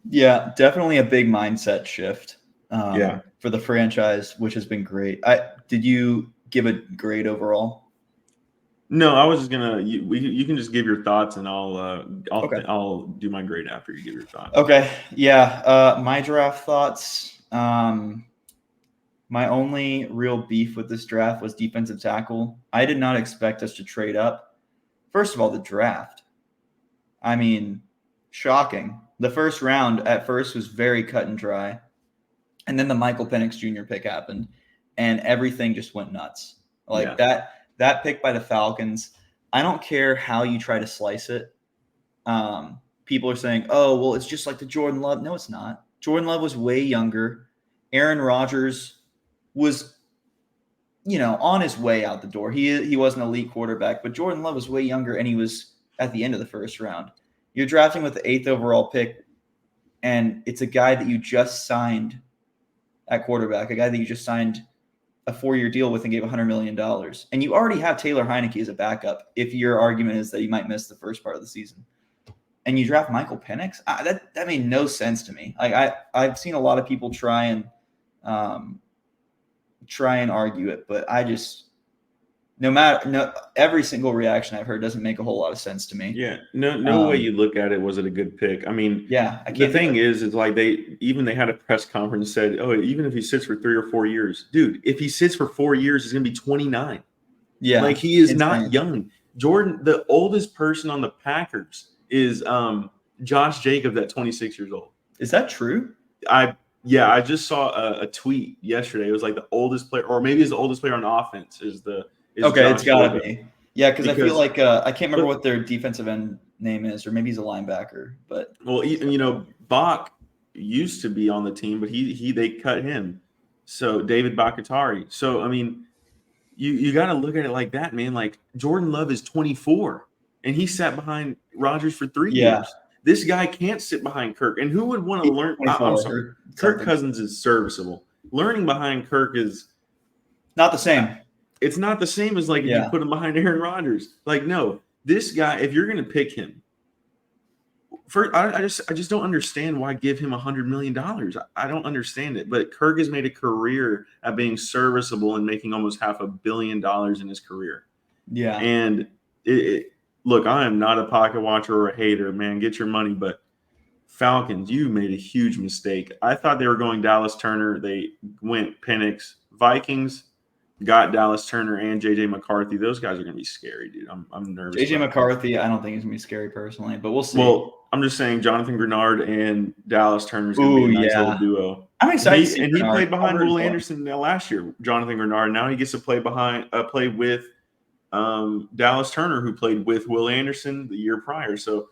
Yeah, definitely a big mindset shift Yeah. for the franchise, which has been great. Did you give a grade overall? No, I was just gonna. You can just give your thoughts, and Okay. I'll do my grade after you give your thoughts. Okay. Yeah. My draft thoughts. My only real beef with this draft was defensive tackle. I did not expect us to trade up. First of all, the draft. I mean, shocking. The first round at first was very cut and dry. And then the Michael Penix Jr. pick happened, and everything just went nuts. Like Yeah. that pick by the Falcons. I don't care how you try to slice it. People are saying, "Oh, well, it's just like the Jordan Love." No, it's not. Jordan Love was way younger. Aaron Rodgers was, on his way out the door. He was an elite quarterback, but Jordan Love was way younger, and he was at the end of the first round. You're drafting with the 8th overall pick, and it's a guy that you just signed at quarterback, a guy that you just signed a 4-year deal with and gave $100 million. And you already have Taylor Heineke as a backup if your argument is that he might miss the first part of the season. And you draft Michael Penix? That made no sense to me. Like I've seen a lot of people try and argue it, but I just every single reaction I've heard doesn't make a whole lot of sense to me. Yeah. No way you look at it was it a good pick. I mean, Yeah, the thing is like they had a press conference and said, oh, even if he sits for 3 or 4 years, dude, if he sits for 4 years, he's gonna be 29. Yeah, like he is insane. not young. Jordan, the oldest person on the Packers is Josh Jacobs at 26 years old. Is that true? I just saw a tweet yesterday. It was like the oldest player, or maybe it's the oldest player on offense is okay, Josh it's got to Jacobs. be. Yeah, because I feel like I can't remember what their defensive end name is, or maybe he's a linebacker. But Bach used to be on the team, but they cut him. So David Bakatari. So I mean, you got to look at it like that, man. Like Jordan Love is 24, and he sat behind Rodgers for 3 years. This guy can't sit behind Kirk. And who would want to learn? I'm sorry, Kirk Cousins is serviceable. Learning behind Kirk is not the same. It's not the same as like if you put him behind Aaron Rodgers. Like, no, this guy, if you're going to pick him, I just don't understand why give him $100 million. I don't understand it. But Kirk has made a career at being serviceable and making almost $500 million in his career. Yeah. And look, I am not a pocket watcher or a hater, man. Get your money, but Falcons, you made a huge mistake. I thought they were going Dallas Turner. They went Penix. Vikings got Dallas Turner and JJ McCarthy. Those guys are going to be scary, dude. I'm nervous. JJ McCarthy, I don't think he's going to be scary personally, but we'll see. Well, I'm just saying Jonathan Grenard and Dallas Turner is going to be a nice little duo. I'm excited. And he played behind Will Anderson last year, Jonathan Grenard. Now he gets to play with Dallas Turner, who played with Will Anderson the year prior. So,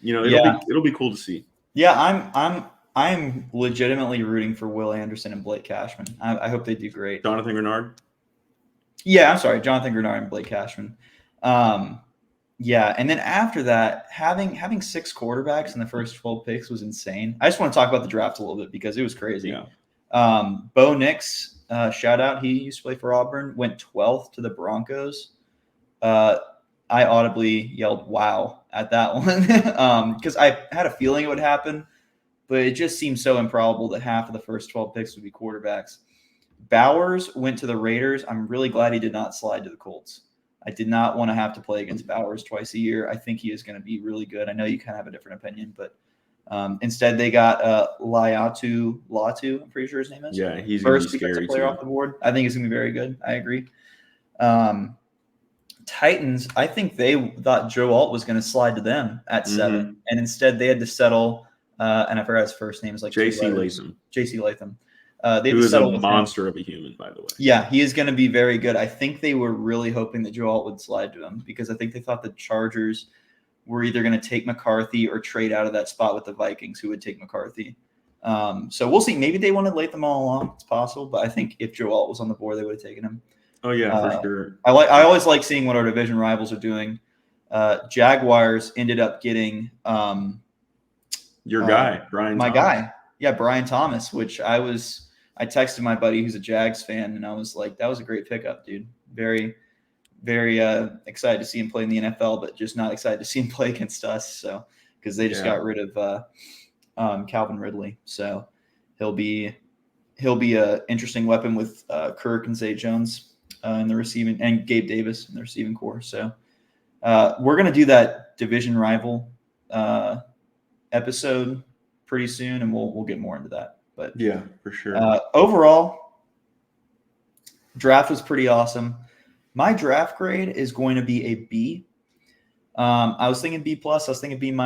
it'll be cool to see. Yeah, I'm legitimately rooting for Will Anderson and Blake Cashman. I hope they do great. Jonathan Grenard? Yeah, I'm sorry, Jonathan Grenard and Blake Cashman. Yeah, and then after that, having 6 quarterbacks in the first 12 picks was insane. I just want to talk about the draft a little bit because it was crazy. Yeah. Bo Nix, shout out, he used to play for Auburn, went 12th to the Broncos. I audibly yelled "wow" at that one because I had a feeling it would happen, but it just seemed so improbable that half of the first 12 picks would be quarterbacks. Bowers went to the Raiders. I'm really glad he did not slide to the Colts. I did not want to have to play against Bowers twice a year. I think he is going to be really good. I know you kind of have a different opinion, but instead they got Latu, I'm pretty sure his name is. Yeah, he's going to First be defensive scary player too. off the board. I think he's going to be very good. I agree. Titans, I think they thought Joe Alt was going to slide to them at 7, and instead they had to settle. And I forgot his first name is like J.C. Latham. J.C. Latham. Who is a monster of a human, by the way. Yeah, he is going to be very good. I think they were really hoping that Joe Alt would slide to him because I think they thought the Chargers were either going to take McCarthy or trade out of that spot with the Vikings, who would take McCarthy. So we'll see. Maybe they wanted Latham all along. It's possible, but I think if Joe Alt was on the board, they would have taken him. Oh yeah, for sure. I always like seeing what our division rivals are doing. Jaguars ended up getting your guy, Brian. My Thomas. guy, yeah, Brian Thomas. Which I texted my buddy who's a Jags fan, and I was like, "That was a great pickup, dude. Very, very excited to see him play in the NFL, but just not excited to see him play against us." So because they just got rid of Calvin Ridley, so he'll be an interesting weapon with Kirk and Zay Jones in the receiving, and Gabe Davis in the receiving core. So we're going to do that division rival episode pretty soon, and we'll get more into that. But yeah, for sure. Overall, draft was pretty awesome. My draft grade is going to be a B. I was thinking B+, I was thinking B-.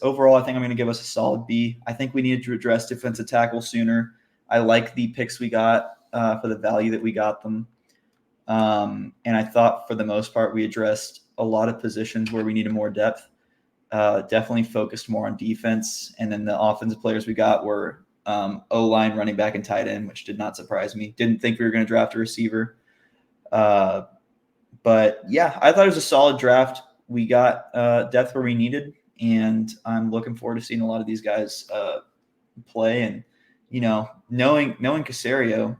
Overall, I think I'm going to give us a solid B. I think we needed to address defensive tackle sooner. I like the picks we got for the value that we got them. And I thought for the most part, we addressed a lot of positions where we needed more depth. Definitely focused more on defense. And then the offensive players we got were O-line, running back, and tight end, which did not surprise me. Didn't think we were going to draft a receiver. But yeah, I thought it was a solid draft. We got depth where we needed, and I'm looking forward to seeing a lot of these guys play. And, you know, knowing Caserio,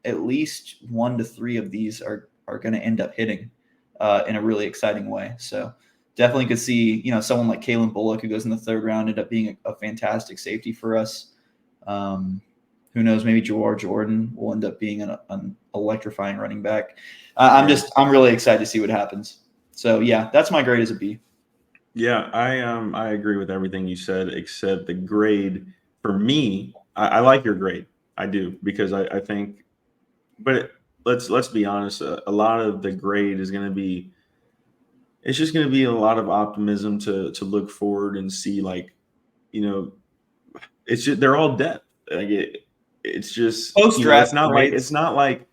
at least 1 to 3 of these are going to end up hitting in a really exciting way. So definitely could see, you know, someone like Kalen Bullock, who goes in the 3rd round, end up being a fantastic safety for us. Who knows? Maybe Jawar Jordan will end up being an electrifying running back. I'm really excited to see what happens. So yeah, that's my grade as a B. Yeah, I agree with everything you said, except the grade for me. I like your grade. I do, because I think, but let's be honest. A lot of the grade is going to be, it's just going to be a lot of optimism to look forward and see, like, you know, it's just, they're all depth. Like it's just, you know, it's not like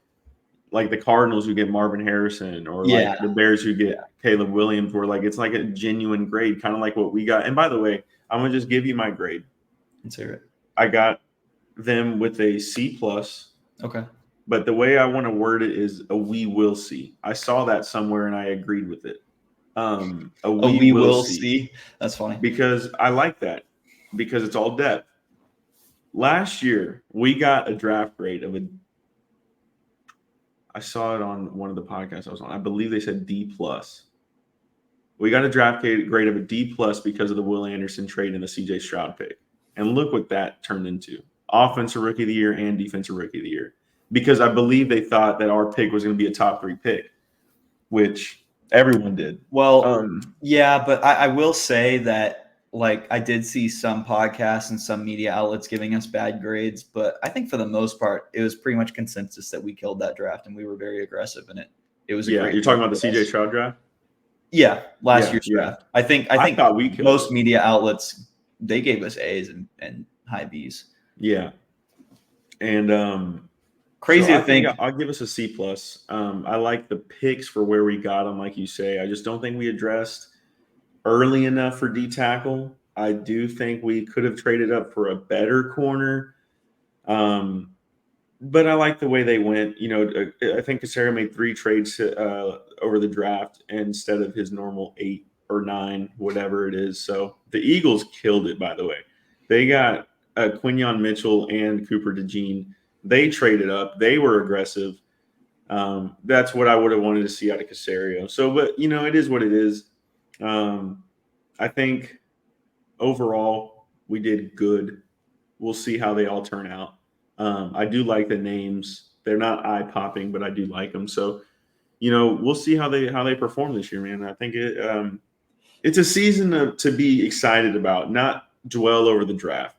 the Cardinals who get Marvin Harrison, or like the Bears who get Caleb Williams, where like it's like a genuine grade, kind of like what we got. And by the way, I'm gonna just give you my grade. Let's hear it. I got them with a C+. Okay. But the way I want to word it is a we will see. I saw that somewhere and I agreed with it. We will see. That's funny. Because I like that, because it's all depth. Last year, we got a draft grade of I saw it on one of the podcasts I was on. I believe they said D+. We got a draft grade of a D+ because of the Will Anderson trade and the CJ Stroud pick. And look what that turned into. Offensive Rookie of the Year and Defensive Rookie of the Year. Because I believe they thought that our pick was going to be a top 3 pick, which everyone did. Well, yeah, but I will say that, like, I did see some podcasts and some media outlets giving us bad grades, but I think for the most part, it was pretty much consensus that we killed that draft and we were very aggressive in it. It was a great. You're talking about the CJ Stroud draft? Yeah, last year's draft. I think thought we killed most media outlets, they gave us A's and high B's. Yeah. And crazy to think. I'll give us a C+. I like the picks for where we got them, like you say. I just don't think we addressed early enough for D tackle. I do think we could have traded up for a better corner. But I like the way they went. You know, I think Caserio made 3 trades over the draft instead of his normal 8 or 9, whatever it is. So the Eagles killed it, by the way. They got Quinyon Mitchell and Cooper DeJean. They traded up. They were aggressive. That's what I would have wanted to see out of Casario. So, but it is what it is. I think overall we did good. We'll see how they all turn out. I do like the names. They're not eye popping, but I do like them. So, we'll see how they perform this year, man. I think it's a season to be excited about, not dwell over the draft.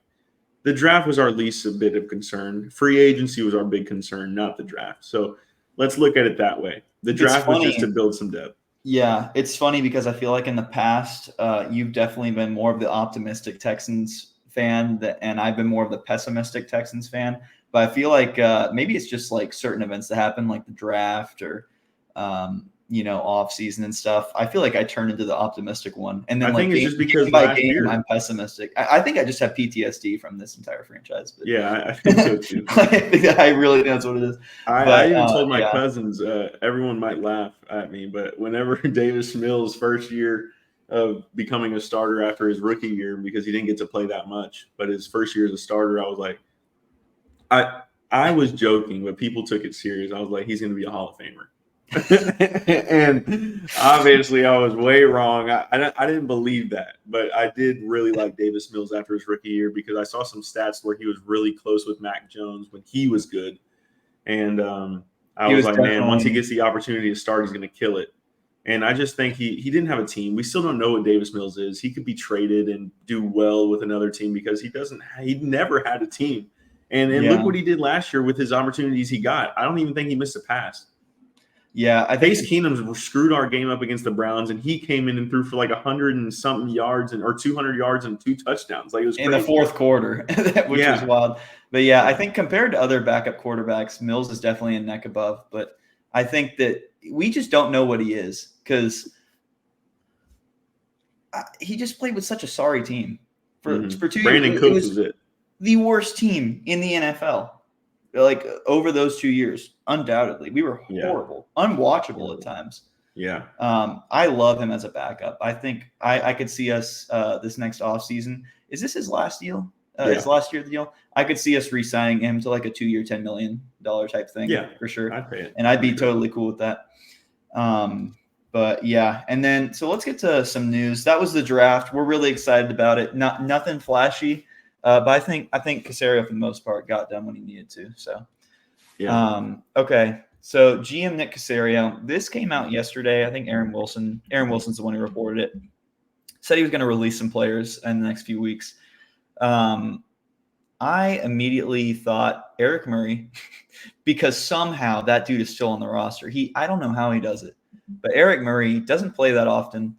The draft was our least a bit of concern. Free agency was our big concern, not the draft. So let's look at it that way. The It's draft was just to funny. build some depth. Yeah, it's funny because I feel like in the past, you've definitely been more of the optimistic Texans fan, and I've been more of the pessimistic Texans fan. But I feel like maybe it's just like certain events that happen, like the draft or off season and stuff. I feel like I turn into the optimistic one, and then I like think it's game, just because game by last game, year. I'm pessimistic. I think I just have PTSD from this entire franchise. But Yeah, I think so too. I really think that's what it is. I But even told my yeah. cousins, everyone might laugh at me, but whenever Davis Mills' first year of becoming a starter after his rookie year, because he didn't get to play that much, but his first year as a starter, I was like, I was joking, but people took it serious. I was like, he's going to be a Hall of Famer. And obviously, I was way wrong. I didn't believe that, but I did really like Davis Mills after his rookie year because I saw some stats where he was really close with Mac Jones when he was good. And I He was was like, man, once he definitely. gets the opportunity to start, he's going to kill it. And I just think he didn't have a team. We still don't know what Davis Mills is. He could be traded and do well with another team because he never had a team. And look Yeah. what he did last year with his opportunities he got. I don't even think he missed a pass. Yeah, I think Case Keenum screwed our game up against the Browns, and he came in and threw for like 100 and something yards or 200 yards and 2 touchdowns. Like, it was in the crazy. fourth quarter, which was Yeah, wild. But yeah, I yeah. think compared to other backup quarterbacks, Mills is definitely a neck above. But I think that we just don't know what he is because he just played with such a sorry team for 2 years. Brandon It Cooks was was it. the worst team in the NFL. Like over those 2 years, undoubtedly, we were Yeah, horrible, unwatchable at horrible. times. Yeah, I love him as a backup. I think I could see us this next offseason. Is this his last deal? His yeah, last year of the deal? I could see us re-signing him to like a 2-year, $10 million type thing yeah. for sure. I'd pay it And I'd for be sure. totally cool with that. But yeah, and then so let's get to some news. That was the draft. We're really excited about it. Nothing flashy, but I think Casario for the most part got done when he needed to. So Yeah. okay. So GM Nick Casario, this came out yesterday. I think Aaron Wilson's the one who reported it. Said he was going to release some players in the next few weeks. I immediately thought Eric Murray, because somehow that dude is still on the roster. I don't know how he does it, but Eric Murray doesn't play that often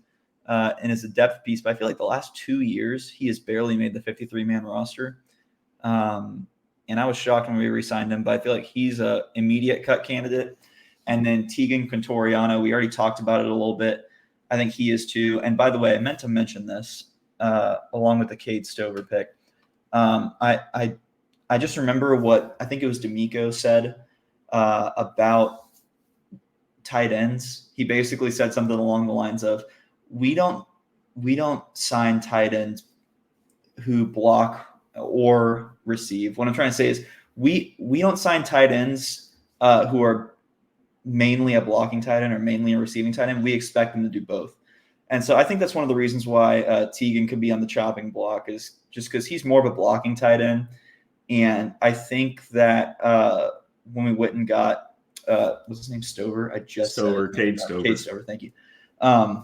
and is a depth piece. But I feel like the last 2 years he has barely made the 53-man roster. And I was shocked when we re-signed him, but I feel like he's a immediate cut candidate. And then Tegan Quintoriano, we already talked about it a little bit. I think he is too. And by the way, I meant to mention this along with the Cade Stover pick. I just remember what I think it was D'Amico said about tight ends. He basically said something along the lines of, "We don't sign tight ends who block or receive." What I'm trying to say is we don't sign tight ends who are mainly a blocking tight end or mainly a receiving tight end. We expect them to do both. And so I think that's one of the reasons why Tegan could be on the chopping block, is just because he's more of a blocking tight end. And I think that when we went and got, what's his name, Stover? I just said Stover, it. Cade Stover. Cade Stover, thank you. I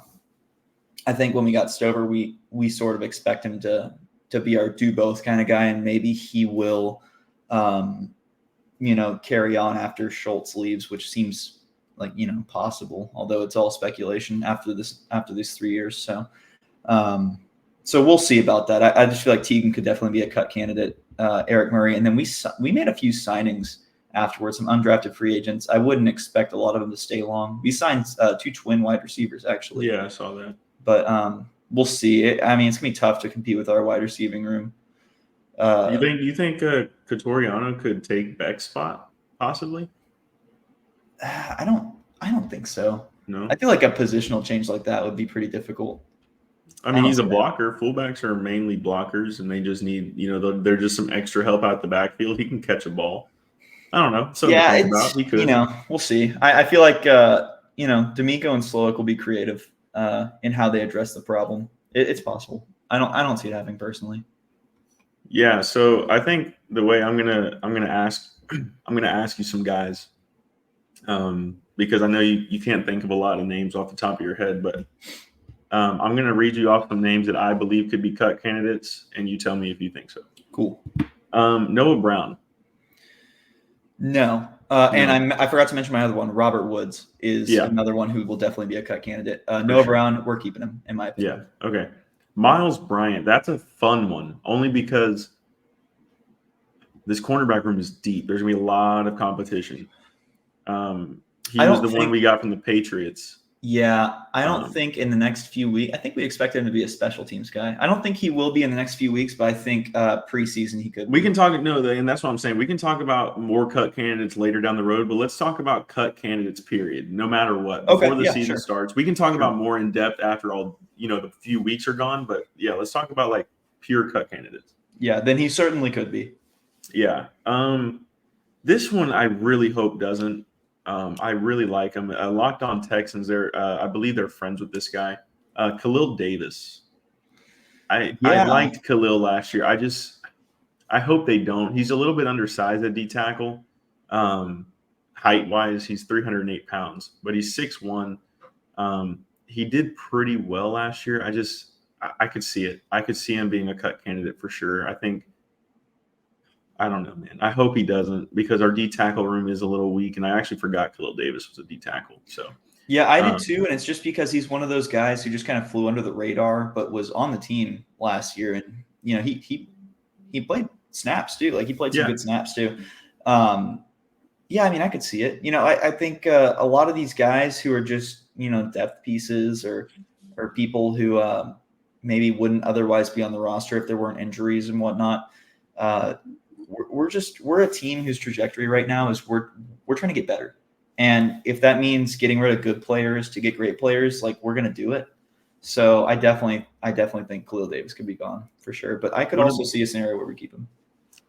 think when we got Stover, we sort of expect him to be our do both kind of guy, and maybe he will, carry on after Schultz leaves, which seems like possible, although it's all speculation after these 3 years. So we'll see about that. I just feel like Tegan could definitely be a cut candidate. Eric Murray, and then we made a few signings afterwards, some undrafted free agents. I wouldn't expect a lot of them to stay long. We signed 2 twin wide receivers actually. Yeah, I saw that. But we'll see. It's gonna be tough to compete with our wide receiving room. You think Catoriano could take Beck's spot possibly? I don't think so. No. I feel like a positional change like that would be pretty difficult. I I mean, don't he's a see that. blocker. Fullbacks are mainly blockers, and they just need, they're just some extra help out the backfield. He can catch a ball. I don't know. Something to Yeah, think it's, about. He could. we'll see. I feel like, D'Amico and Slowick will be creative in how they address the problem. It's possible. I don't see it happening personally. Yeah. So I think the way I'm gonna ask you some guys, because I know you can't think of a lot of names off the top of your head, but I'm gonna read you off some names that I believe could be cut candidates, and you tell me if you think so. Cool. Noah Brown. No. And I forgot to mention my other one. Robert Woods is Yeah. another one who will definitely be a cut candidate. Noah sure. Brown, we're keeping him, in my opinion. Yeah. Okay. Miles Bryant. That's a fun one, only because this cornerback room is deep. There's gonna be a lot of competition. He I was don't the one think we got from the Patriots. Yeah, I don't Um, think in the next few weeks. I think we expect him to be a special teams guy. I don't think he will be in the next few weeks, but I think preseason he could. We can talk and that's what I'm saying. We can talk about more cut candidates later down the road, but let's talk about cut candidates, period. No matter what. Before Okay, the yeah, season sure. starts. We can talk about more in depth after all, the few weeks are gone. But yeah, let's talk about like pure cut candidates. Yeah, then he certainly could be. Yeah. This one I really hope doesn't. I really like him. Locked On Texans, I believe they're friends with this guy. Khalil Davis. I Yeah, liked Khalil last year. I hope they don't. He's a little bit undersized at D tackle. Height wise, he's 308 pounds, but he's 6'1". He did pretty well last year. I could see it. I could see him being a cut candidate for sure. I don't know, man. I hope he doesn't because our D tackle room is a little weak, and I actually forgot Khalil Davis was a D tackle. So yeah, I did too, and it's just because he's one of those guys who just kind of flew under the radar, but was on the team last year, and he played snaps too. Like he played some yeah, good snaps too. Yeah, I mean, I could see it. I think a lot of these guys who are just depth pieces or people who maybe wouldn't otherwise be on the roster if there weren't injuries and whatnot. We're a team whose trajectory right now is we're trying to get better, and if that means getting rid of good players to get great players, like we're gonna do it. So I definitely think Khalil Davis could be gone for sure, but I could also see a scenario where we keep him.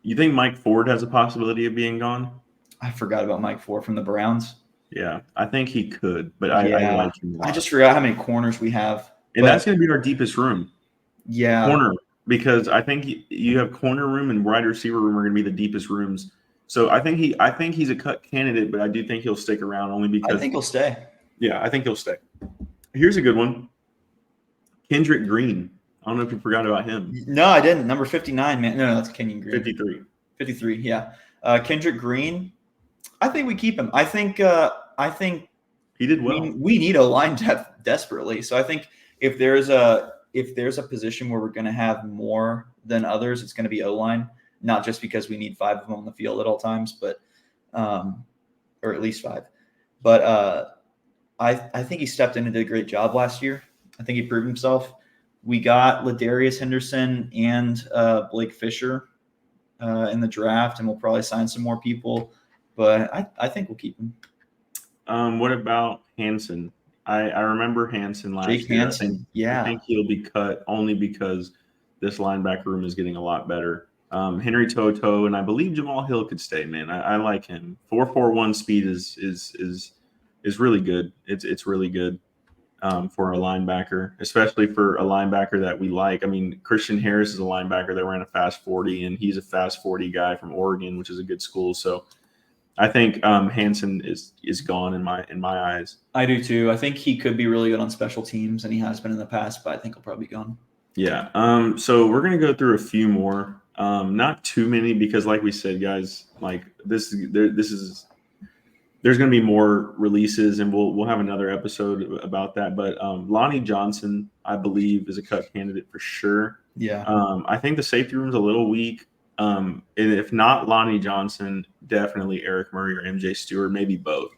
You think Mike Ford has a possibility of being gone? I forgot about Mike Ford from the Browns. Yeah, I think he could, but I like him a lot. I just forgot how many corners we have. And that's going to be our deepest room. Yeah. Corner, because I think you have corner room and wide receiver room are going to be the deepest rooms. So I think he's a cut candidate, but I do think he'll stick around only because I think he'll stay. Yeah, I think he'll stay. Here's a good one. Kendrick Green. I don't know if you forgot about him. No, I didn't. Number 59, man. No, that's Kenyon Green. 53. 53, yeah. Kendrick Green. I think we keep him. I think he did well. We need a line depth desperately. So I think if there's a position where we're going to have more than others, it's going to be O-line, not just because we need 5 of them on the field at all times, but or at least 5. But I think he stepped in and did a great job last year. I think he proved himself. We got Ladarius Henderson and Blake Fisher in the draft, and we'll probably sign some more people. But I think we'll keep him. What about Hansen? I remember Hansen last year. Jake Hansen, I think he'll be cut only because this linebacker room is getting a lot better. Henry Toto and I believe Jamal Hill could stay. Man, I like him. 4.41 speed is really good. It's really good for a linebacker, especially for a linebacker that we like. I mean, Christian Harris is a linebacker that ran a fast 40, and he's a fast 40 guy from Oregon, which is a good school. So I think Hansen is gone in my eyes. I do too. I think he could be really good on special teams, and he has been in the past, but I think he'll probably be gone. Yeah. So we're gonna go through a few more. Not too many because, like we said, guys, like there's going to be more releases, and we'll have another episode about that. But Lonnie Johnson, I believe, is a cut candidate for sure. Yeah. I think the safety room's a little weak. And if not Lonnie Johnson, definitely Eric Murray or MJ Stewart, maybe both.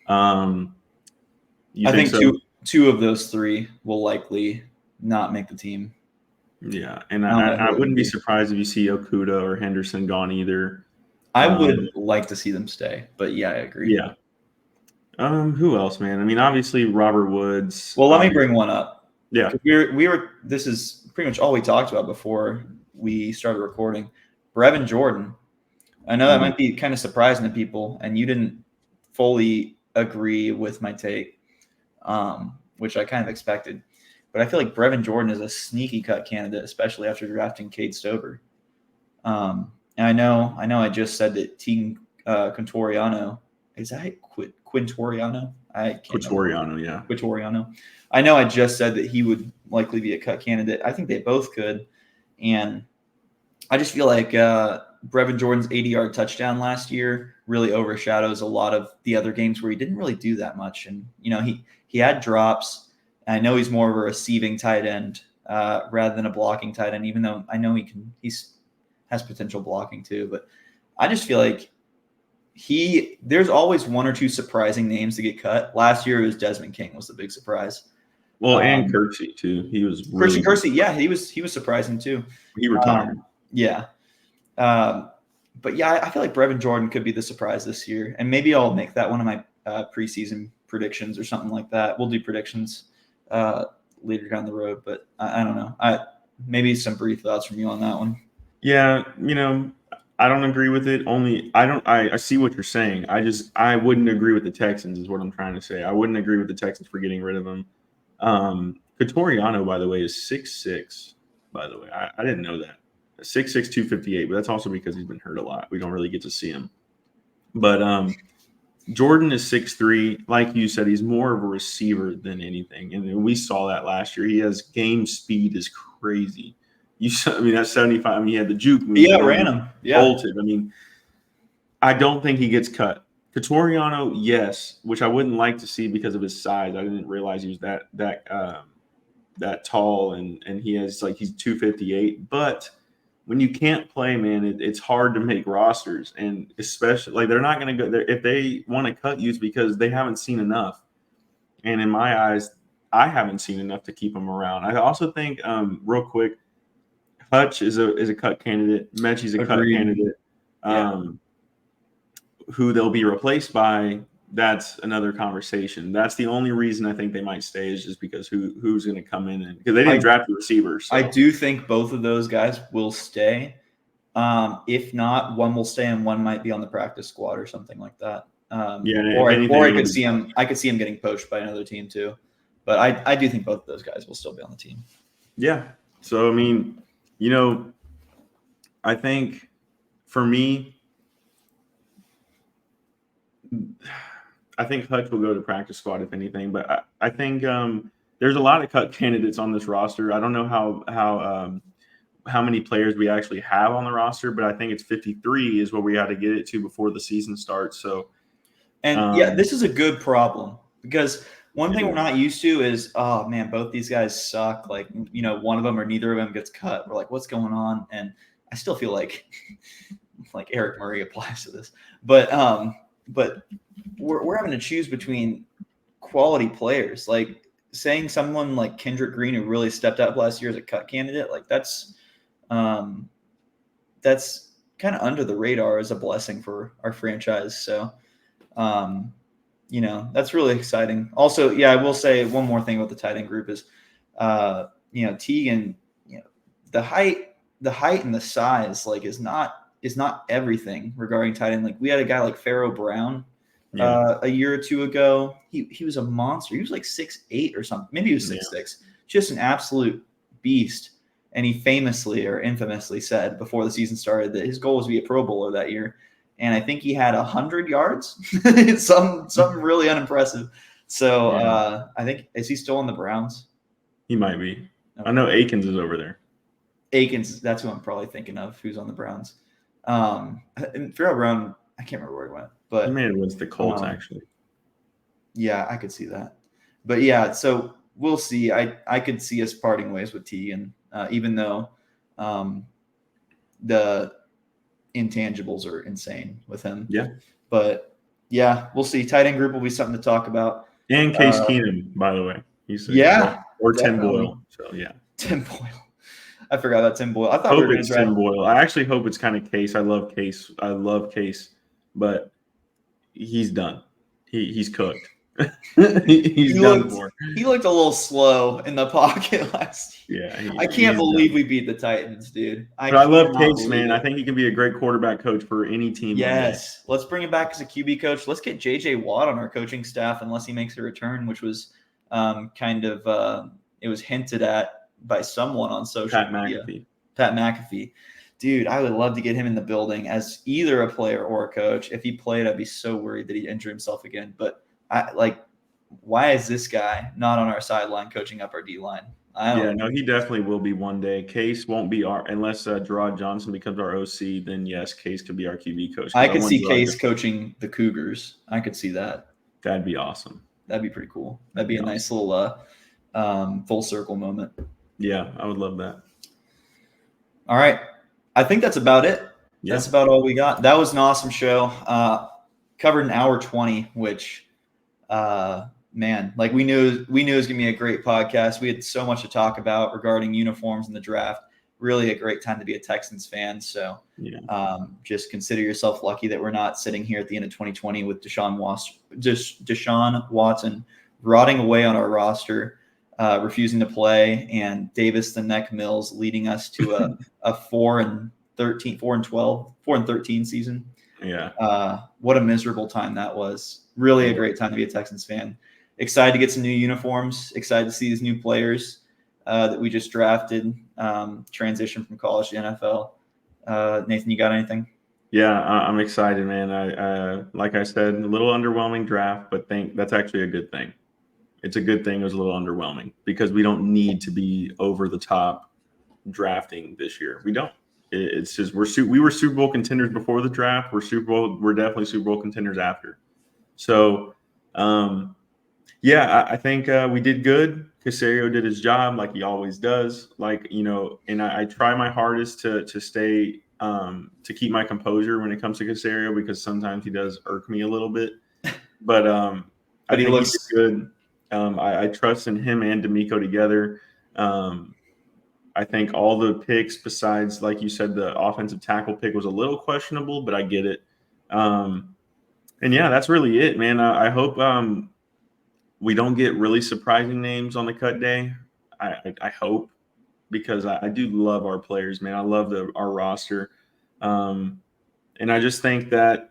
I think so? two of those 3 will likely not make the team. Yeah, and I wouldn't be surprised if you see Okuda or Henderson gone either. I would like to see them stay, but yeah, I agree. Yeah. Who else, man? I mean, obviously Robert Woods. Well, let me bring one up. Yeah. We were. This is pretty much all we talked about before we started recording. Brevin Jordan. I know that Mhm. might be kind of surprising to people, and you didn't fully agree with my take, which I kind of expected. But I feel like Brevin Jordan is a sneaky cut candidate, especially after drafting Cade Stover. And I know, I just said that Team Quintoriano, is that Quintoriano? I can't remember. Quatoriano, yeah. Quintoriano. I know I just said that he would likely be a cut candidate. I think they both could, and I just feel like Brevin Jordan's 80-yard touchdown last year really overshadows a lot of the other games where he didn't really do that much. And he had drops. I know he's more of a receiving tight end rather than a blocking tight end. Even though I know he's has potential blocking too, but I just feel like there's always one or two surprising names to get cut. Last year it was Desmond King was the big surprise. Well, and Kirksey too. He was Christian really Kersey, yeah, he was surprising too. he retired. Yeah. But yeah, I feel like Brevin Jordan could be the surprise this year, and maybe I'll make that one of my preseason predictions or something like that. We'll do predictions later down the road, but I don't know. Maybe some brief thoughts from you on that one. Yeah, I don't agree with it. I see what you're saying. I wouldn't agree with the Texans is what I'm trying to say. I wouldn't agree with the Texans for getting rid of him. Catoriano, by the way, is 6'6". By the way, I didn't know that. 6'6", 258, but that's also because he's been hurt a lot. We don't really get to see him. But Jordan is 6'3". Like you said, he's more of a receiver than anything. And we saw that last year. He has game speed is crazy. That's 75. I mean, he had the juke move. Yeah, ran him. Yeah. Bolted. I mean, I don't think he gets cut. Catoriano, yes, which I wouldn't like to see because of his size. I didn't realize he was that tall, and he's 258. But when you can't play, man, it's hard to make rosters, and especially they're not going to go there if they want to cut you. It's because they haven't seen enough, and in my eyes, I haven't seen enough to keep him around. I also think, real quick, Hutch is a cut candidate. Mechie's a cut candidate. Who they'll be replaced by, that's another conversation. That's the only reason I think they might stay is just because who's going to come in because they didn't draft the receivers. So. I do think both of those guys will stay. If not, one will stay and one might be on the practice squad or something like that. Or I could see him. I could see him getting poached by another team too. But I do think both of those guys will still be on the team. Yeah. So I mean, I think for me, I think Hutch will go to practice squad if anything. But I think there's a lot of cut candidates on this roster. I don't know how many players we actually have on the roster, but I think it's 53 is what we had to get it to before the season starts. So, this is a good problem because one thing we're not used to is, oh man, both these guys suck. Like, one of them or neither of them gets cut. We're like, what's going on? And I still feel like Eric Murray applies to this, but we're having to choose between quality players. Like saying someone like Kendrick Green who really stepped up last year as a cut candidate, like that's kind of under the radar as a blessing for our franchise. So, that's really exciting. Also, yeah, I will say one more thing about the tight end group is, Teagan, the height and the size, is not everything regarding tight end. Like we had a guy like Pharaoh Brown a year or two ago. He was a monster. He was like 6'8" or something. Maybe he was 6'6". Just an absolute beast. And he famously or infamously said before the season started that his goal was to be a Pro Bowler that year. And I think he had 100 yards, something really unimpressive. So I think, is he still on the Browns? He might be. Okay. I know Akins is over there. Akins, that's who I'm probably thinking of, who's on the Browns. And Pharaoh Brown, I can't remember where he went. But he may have went to the Colts, actually. Yeah, I could see that. But yeah, so we'll see. I could see us parting ways with T, and even though the intangibles are insane with him. Yeah. But yeah, we'll see. Tight end group will be something to talk about. And Case Keenum, by the way. Or Tim Boyle. So yeah. Tim Boyle. I forgot about Tim Boyle. I thought we were going to Tim Boyle. I actually hope it's kind of Case. I love Case. But he's done. He's cooked. He's done for. He looked a little slow in the pocket last year. Yeah, I can't he's believe done. we beat the Titans, dude. I But I love cannot Case, believe man. I it. think he can be a great quarterback coach for any team one day. Yes, let's bring him back as a QB coach. Let's get JJ Watt on our coaching staff unless he makes a return, which was it was hinted at by someone on social Pat media. McAfee. Pat McAfee. Dude, I would love to get him in the building as either a player or a coach. If he played, I'd be so worried that he'd injure himself again. But why is this guy not on our sideline coaching up our D line? Yeah, no, he definitely will be one day. Case won't be unless Gerard Johnson becomes our OC. Then yes, Case could be our QB coach. I could see Case coaching the Cougars. I could see that. That'd be awesome. That'd be pretty cool. That'd be a nice little full circle moment. Yeah, I would love that. All right. I think that's about it. Yeah. That's about all we got. That was an awesome show. Covered an hour 20, which man, like we knew it was gonna be a great podcast. We had so much to talk about regarding uniforms and the draft. Really a great time to be a Texans fan. So just consider yourself lucky that we're not sitting here at the end of 2020 with Deshaun Watson rotting away on our roster, refusing to play, and Davis the Neck Mills leading us to a 4-13 season. Yeah. What a miserable time that was. Really a great time to be a Texans fan. Excited to get some new uniforms. Excited to see these new players that we just drafted transition from college to NFL. Nathan, you got anything? Yeah, I'm excited, man. I like I said, a little underwhelming draft, but that's actually a good thing. It's a good thing it was a little underwhelming because we don't need to be over the top drafting this year. We don't. It's just we were Super Bowl contenders before the draft. We're definitely Super Bowl contenders after. So, I think we did good. Caserio did his job like he always does. And I try my hardest to stay to keep my composure when it comes to Caserio because sometimes he does irk me a little bit. But I think he did good. I trust in him and D'Amico together. I think all the picks besides, like you said, the offensive tackle pick was a little questionable, but I get it. That's really it, man. I hope we don't get really surprising names on the cut day. I hope because I do love our players, man. I love our roster. And I just think that,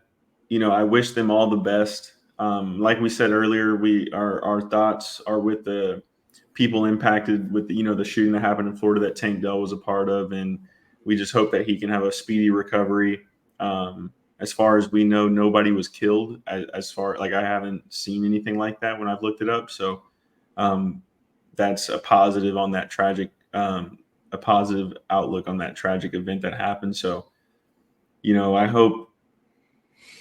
I wish them all the best. Like we said earlier, our thoughts are with the people impacted with the shooting that happened in Florida that Tank Dell was a part of, and we just hope that he can have a speedy recovery. As far as we know, nobody was killed. I haven't seen anything like that when I've looked it up. So that's a positive on that tragic, a positive outlook on that tragic event that happened. So, I hope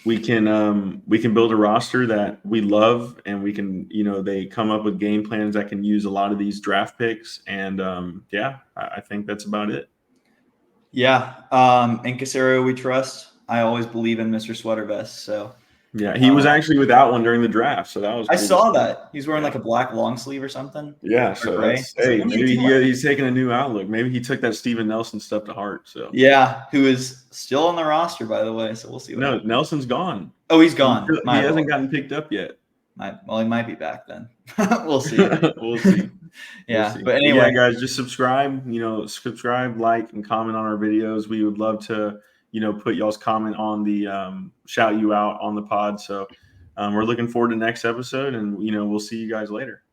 we can build a roster that we love, and we can, they come up with game plans that can use a lot of these draft picks. And I think that's about it. Yeah. In Caserio, we trust. I always believe in Mr. Sweatervest. So yeah, he was actually without one during the draft, so that was. I saw that he's wearing like a black long sleeve or something. Yeah, so maybe he's taking a new outlook. Maybe he took that Steven Nelson stuff to heart. So who is still on the roster, by the way. So we'll see. Nelson's gone. Oh, he's gone. He hasn't gotten picked up yet. He might be back then. We'll see. We'll see. Yeah, but anyway, guys, just subscribe. Subscribe, like, and comment on our videos. We would love to, put y'all's comment on the shout you out on the pod. So we're looking forward to next episode, and we'll see you guys later.